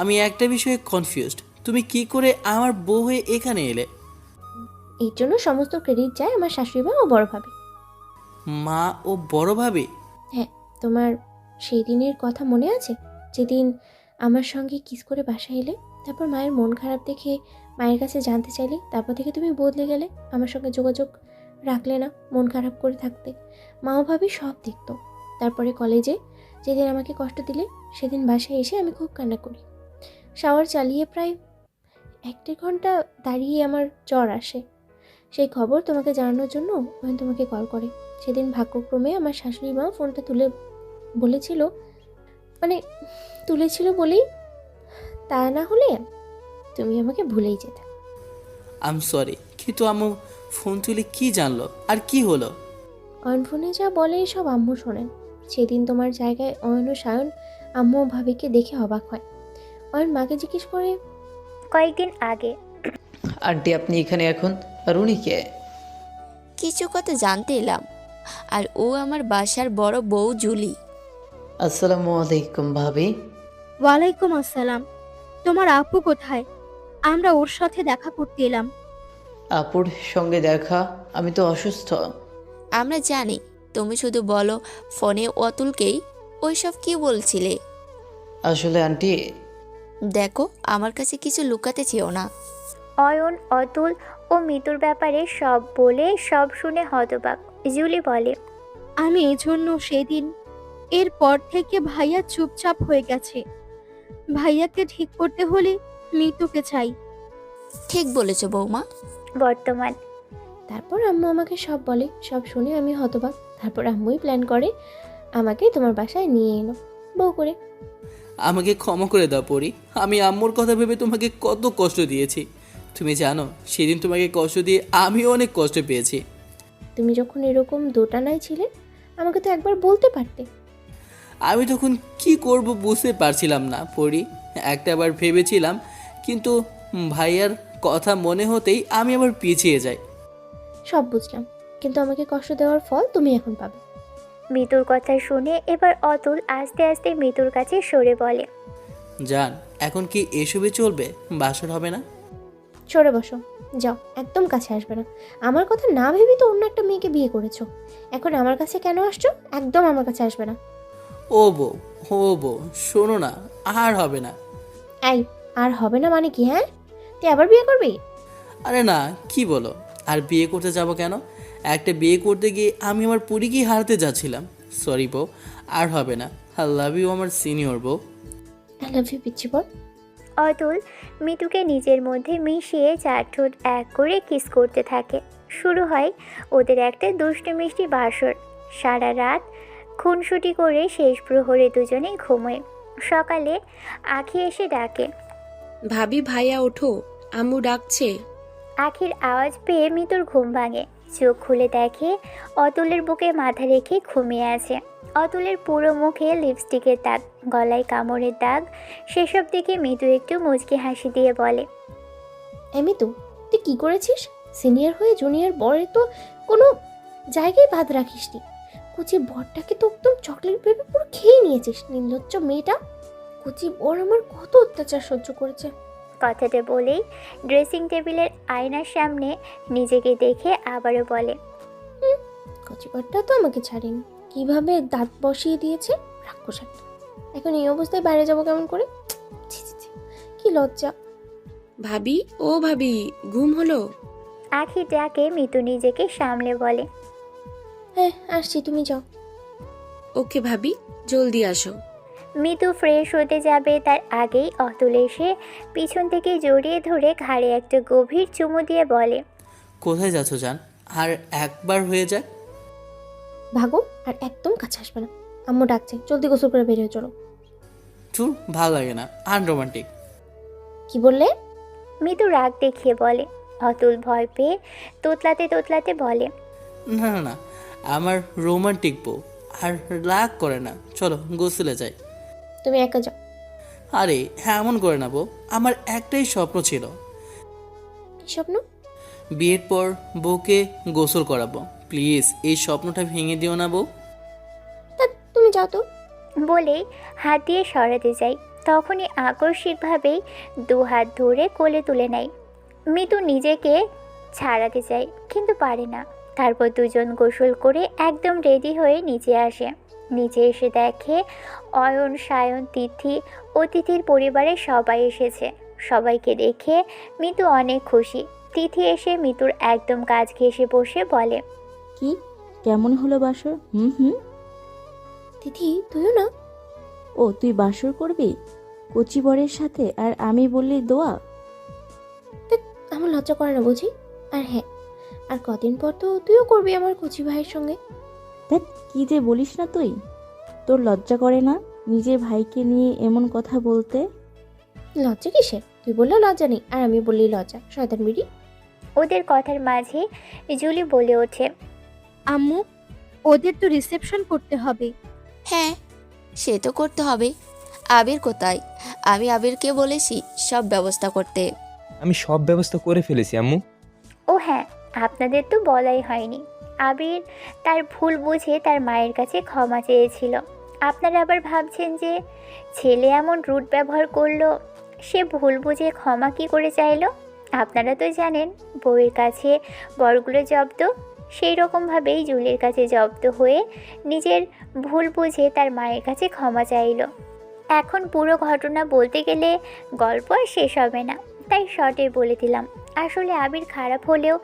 আমি একটা বিষয়ে কনফিউজড। তুমি কি করে আমার বউ হয়ে এখানে এলে? এর জন্য সমস্ত ক্রেডিট যায় আমার শাশুড়ি মা ও বড় ভাবি। মা ও বড় ভাবি? হ্যাঁ, তোমার সেই দিনের কথা মনে আছে, যেদিন আমার সঙ্গে কিস করে বাসায় এলে? তারপর মায়ের মন খারাপ দেখে মায়ের কাছে জানতে চাইলে, তারপর থেকে তুমি বদলে গেলে, আমার সঙ্গে যোগাযোগ রাখলে না, মন খারাপ করে থাকতে। মাও ভাবি সব দেখতো। তারপরে কলেজে যেদিন আমাকে কষ্ট দিলে, সেদিন বাসায় এসে আমি খুব কান্না করি। শাওয়ার চালিয়ে প্রায় 1-1.5 ঘন্টা দাঁড়িয়ে আমার জ্বর আসে। সেই খবর তোমাকে জানানোর জন্য আমি তোমাকে কল করে। সেদিন ভাগ্যক্রমে আমার শাশুড়ি মা ফোনটা তুলেছিল বলেই, তা না হলে তুমি আমাকে ভুলেই যেতে। আই এম সরি, কিন্তু আম্মু ফোন তুলে কি জানলো আর কি হলো? অয়ন ফোনে যা বলে সব আম্মু শোনেন। সেদিন তোমার জায়গায় অয়ন ও সায়ন আম্মু ও ভাবিকে দেখে অবাক হয়। অয়ন মাকে জিজ্ঞেস করে, কয়েকদিন আগে। আন্টি, আপনি এখানে এখন? আর উনি কে? কিছু কথা জানতে এলাম, আর ও আমার বাসার বড় বউ জুলি। আসসালামু আলাইকুম ভাবি। ওয়ালাইকুম আসসালাম। তোমার আপু কোথায়? আমরা ওর সাথে দেখা করতে এলাম। আপুর সঙ্গে দেখা? আমি তো অসুস্থ। আমরা জানি, তুমি শুধু বলো ফোনে অতুলকেই ওইসব কি বলছিলে। আসলে আন্টি, দেখো, আমার কাছে কিছু লুকাতে চেও না। অয়ন অতুল ও মিতুর ব্যাপারে সব বলে সব শুনে হতবাক। জুলি বলে, আমি এজন্য সেদিন, এরপর থেকে ভাইয়া চুপচাপ হয়ে গেছে। ভাইয়াকে ঠিক করতে হলে মিতুকে চাই। ঠিক বলেছ বৌমা। বর্তমান। তারপর আম্মু আমাকে সব বলে, সব শুনে আমি হতবাক। তারপর আম্মুই প্ল্যান করে আমাকে তোমার বাসায় নিয়ে এলো বউ করে। আমাকে ক্ষমা করে দাও পরি, আমি আম্মুর কথা ভেবে তোমাকে কত কষ্ট দিয়েছি। তুমি জানো, সেদিন তোমাকে কষ্ট দিয়ে আমিও অনেক কষ্ট পেয়েছি। তুমি যখন এরকম দোটানায় ছিলে, আমাকে তো একবার বলতে পারতে। আমি তখন কি করব বুঝতে পারছিলাম না পরি। একটাবার ভেবেছিলাম, কিন্তু ভাইয়ার কথা মনে হতেই আমি আবার পিছিয়ে যাই। সব বুঝলাম, কিন্তু আমাকে কষ্ট দেওয়ার ফল তুমি এখন পাবে। মিতুর কথা শুনে এবার অতুল আস্তে আস্তে মিতুর কাছে সরে বলে, জান, এখন কি এসবে চলবে? বাসর হবে না? সরে বসো, যাও, একদম কাছে আসবে না। আমার কথা না ভেবে তো অন্য একটা মেয়েকে বিয়ে করেছো, এখন আমার কাছে কেন আসছো? একদম আমার কাছে আসবে না। ও বউ, শোনো না, আর হবে না। এই, আর হবে না মানে কি? হ্যাঁ, তুই আবার বিয়ে করবি? আরে না, কি বলো? আর বিয়ে করতে যাব কেন? একটা বিয়ে করতে গিয়ে আমি আমার পরীকেই হারাতে যাচ্ছিলাম। সরি বউ, আর হবে না। আই লাভ ইউ আমার সিনিয়র বউ। আই লাভ ইউ পিচ্ছি বল। অতুল মিতুকে নিজের মধ্যে মিশিয়ে চার ঠোঁট এক করে কিস করতে থাকে। শুরু হয় ওদের একটা দুষ্টু মিষ্টি বাসর। সারা রাত খুনসুটি করে শেষ প্রহরে দুজনেই ঘুমোয়। সকালে আখি এসে ডাকে, ভাবি ভাইয়া ওঠো, আম্মু ডাকছে। আখির আওয়াজ পেয়ে মিতুর ঘুম ভাঙে। চোখ খুলে দেখে অতুলের বুকে মাথা রেখে ঘুমিয়ে আছে। অতুলের পুরো মুখে লিপস্টিকের দাগ, গলায় কামড়ের দাগ। সেসব দেখে মিতু একটু মুচকি হাসি দিয়ে বলে, এমনি তো তুই কি করেছিস? সিনিয়র হয়ে জুনিয়র বরে তো কোনো জায়গায় বাদ রাখিসনি। কুচি বরটাকে তো একদম চকলেট ভেবে পুরো খেয়ে নিয়েছিস। নির্লজ্জ মেয়েটা। কুচি বর আমার কত অত্যাচার সহ্য করেছে। কথাটা বলেই ড্রেসিং টেবিলের আয়নার সামনে নিজেকে দেখে আবারও বলে, কচিপাটটা তো আমাকে ছাড়েনি, কিভাবে দাঁত বসিয়ে দিয়েছে রাক্ষস একটা। এখন এই অবস্থায় বাইরে যাবো কেমন করে? ছি ছি ছি, কি লজ্জা। ভাবি, ও ভাবি, ঘুম হলো? আখি ডাকে মিতু নিজেকে সামলে বলে, হ্যাঁ আসছি, তুমি যাও। ওকে ভাবি, জলদি আসো। মিতু ফ্রেশ হতে যাবে তার আগেই অতুল এসে পিছন থেকে জড়িয়ে ধরে ঘাড়ে একটা গভীর চুমু দিয়ে বলে, কোথায় যাচ্ছ জান? আর একবার হয়ে যাক। ভাগো, আর একদম কাছে আসবে না। আম্মু ডাকছে, জলদি গোসল করে বেরিয়ে চলো। চুর, ভালো লাগে না, আনরোমান্টিক। কি বললে? মিতু রাগ দেখিয়ে বলে। অতুল ভয় পেয়ে তোতলাতে তোতলাতে বলে, না না না, আমার রোমান্টিক বউ। আর রাগ করে না, চলো গোসলে যাই। তুমি একা যাও। আরে হ্যাঁ, এমন করে না বউ, আমার একটাই স্বপ্ন ছিল, কি স্বপ্ন? বিয়ের পর বউকে গোসল করাবো। প্লিজ এই স্বপ্নটা ভেঙে দিও না বউ। তা তুমি যাও তো। বলেই হাত দিয়ে সরাতে যাই, তখনই আকস্মিকভাবেই দু হাত ধরে কোলে তুলে নেয়। মিতু নিজেকে ছাড়াতে চায় কিন্তু পারে না। তারপর দুজন গোসল করে একদম রেডি হয়ে নিচে আসে। নিচে এসে দেখে অয়ন, সায়ন, তিথি ও তিথির পরিবারের সবাই এসেছে। সবাইকে দেখে মিতু অনেক খুশি। তিথি এসে মিতুর একদম কাছ ঘেঁষে বসে বলে, কি কেমন হলো বাসর? হুম। তিথি, তুইও না? ও, তুই বাসর করবি কচি বরের সাথে, আর আমি বললি দোয়া? আমার লজ্জা করে না বুঝি? আর হ্যাঁ, আর কদিন পর তো তুইও করবি আমার কচি ভাইয়ের সঙ্গে। দেখ কি যে বলিস না তুই, তোর লজ্জা করে না নিজের ভাইকে নিয়ে এমন কথা বলতে? লজ্জা কিসের? তুই বললেও লজ্জা নেই, আর আমি বললি লজ্জা, শয়তান বিড়ি। ওদের কথার মাঝে জুলি বলে ওঠে, আম্মু, ওদের তো রিসেপশন করতে হবে। হ্যাঁ, সে তো করতে হবে। আবির কোথায়? আমি আবিরকে বলেছি সব ব্যবস্থা করতে। আমি সব ব্যবস্থা করে ফেলেছি আম্মু। ও হ্যাঁ, আপনাদের তো বলাই হয়নি। আবির তার ভুল বুঝে তার মায়ের কাছে ক্ষমা চেয়েছিল। আপনারা আবার ভাবছেন যে ছেলে এমন রুট ব্যবহার করলো, সে ভুল বুঝে ক্ষমা কি করে চাইলো? আপনারা তো জানেন বউয়ের কাছে বরগুলো জব্দ, সেই রকমভাবেই জুলির কাছে জব্দ হয়ে নিজের ভুল বুঝে তার মায়ের কাছে ক্ষমা চাইলো। এখন পুরো ঘটনা বলতে গেলে গল্প আর শেষ হবে না, তাই শর্টে বলে দিলাম। আসলে আবির খারাপ হলেও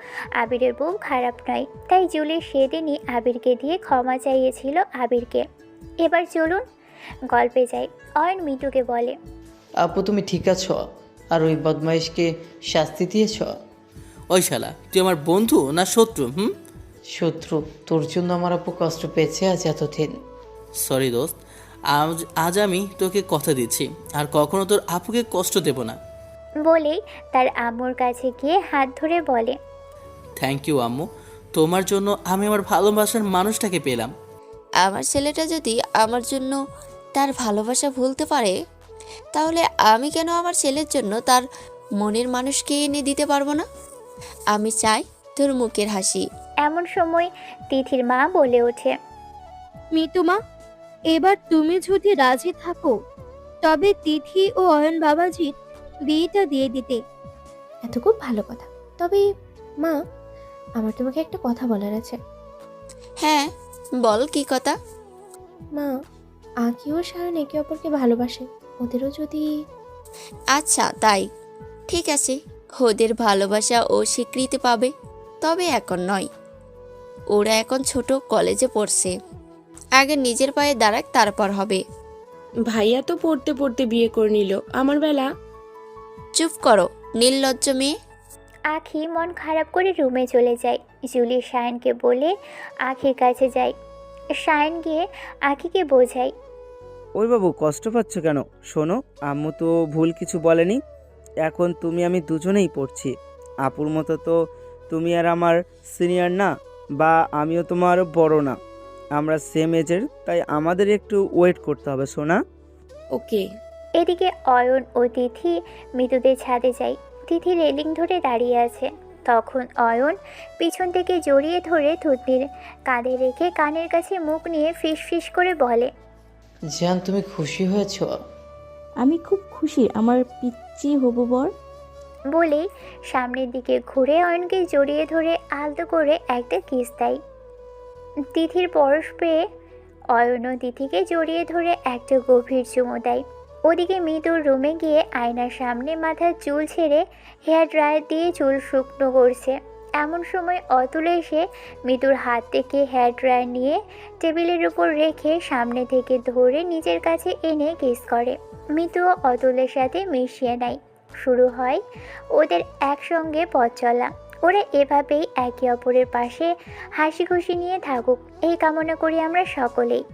আবিরের বউ খারাপ নয়, তাই জুলি সেদিনই আবিরকে দিয়ে ক্ষমা চাইয়েছিল আবিরকে। এবার চলুন গল্পে যাই। অয়ন মিতুকে বলে, আপু তুমি ঠিক আছো? আর ওই বদমাইশকে শাস্তি দিয়েছ? ওই শালা, তুই আমার বন্ধু না শত্রু? শত্রু। তোর জন্য আমার আপু কষ্ট পেয়েছে আজ এতদিন। সরি দোস্ত, আজ আমি তোকে কথা দিচ্ছি আর কখনো তোর আপুকে কষ্ট দেব না। বলেই তার আম্মুর কাছে গিয়ে হাত ধরে বলে, থ্যাংক ইউ আম্মু, তোমার জন্য আমি আমার ভালোবাসার মানুষটাকে পেলাম। আমার ছেলেটা যদি আমার জন্য তার ভালোবাসা ভুলতে পারে, তাহলে আমি কেন আমার ছেলের জন্য তার মনের মানুষকে এনে দিতে পারবো না? আমি চাই তোর মুখের হাসি। এমন সময় তিথির মা বলে ওঠে, মিতু মা, এবার তুমি যদি রাজি থাকো তবে তিথি ও অয়ন বাবাজির বিয়েটা দিয়ে দিতে। এত খুব ভালো কথা। তবে মা, আমার তোমাকে একটা কথা বলার আছে। হ্যাঁ বল, কি কথা? মা, আঁকি ও সায়ন একে অপরকে ভালোবাসে, ওদেরও যদি... আচ্ছা তাই, ঠিক আছে, ওদের ভালোবাসা ও স্বীকৃতি পাবে, তবে এখন নয়। ওরা এখন ছোট, কলেজে পড়ছে, আগে নিজের পায়ে দাঁড়াক, তারপর হবে। ভাইয়া তো পড়তে পড়তে বিয়ে করে নিল, আমার বেলা। চুপ করো নির্লজ্জ মেয়ে। আখি মন খারাপ করে রুমে চলে যায়। জুলি শায়নকে বলে আখির কাছে যায়। শায়ন গিয়ে আখিকে বোঝায়, ওই বাবু কষ্ট পাচ্ছ কেন? শোনো, আম্মু তো ভুল কিছু বলেনি। এখন তুমি আমি দুজনেই পড়ছি। আপুর মতো তো তুমি আর আমার সিনিয়র না, বা আমিও তোমার বড় না। আমরা সেম এজের, তাই আমাদের একটু ওয়েট করতে হবে সোনা। ওকে। এদিকে অয়ন ও তিথি মৃতদের ছাদে যায়। তিথি রেলিং ধরে দাঁড়িয়ে আছে। তখন অয়ন পিছন থেকে জড়িয়ে ধরে থুতনির কাঁধে রেখে কানের কাছে মুখ নিয়ে ফিস ফিস করে বলে, জান তুমি খুশি হয়েছ? আমি খুব খুশি আমার পিচ্চি হবু বর। বলেই সামনের দিকে ঘুরে অয়নকে জড়িয়ে ধরে আলতো করে একটা কিস দেয়। তিথির পরশ পেয়ে অয়নও তিথিকে জড়িয়ে ধরে একটা গভীর চুমু দেয়। ওদিকে মিতুর রুমে গিয়ে আয়নার সামনে মাথার চুল ছেড়ে হেয়ার ড্রায়ার দিয়ে চুল শুকনো করছে। এমন সময় অতুল এসে মিতুর হাত থেকে হেয়ার ড্রায়ার নিয়ে টেবিলের উপর রেখে সামনে থেকে ধরে নিজের কাছে এনে কিস করে। মিতুও অতুলের সাথে মিশিয়ে নেয়। শুরু হয় ওদের একসঙ্গে পথ চলা। ওরা এভাবেই একে অপরের পাশে হাসি খুশি নিয়ে থাকুক এই কামনা করি আমরা সকলেই।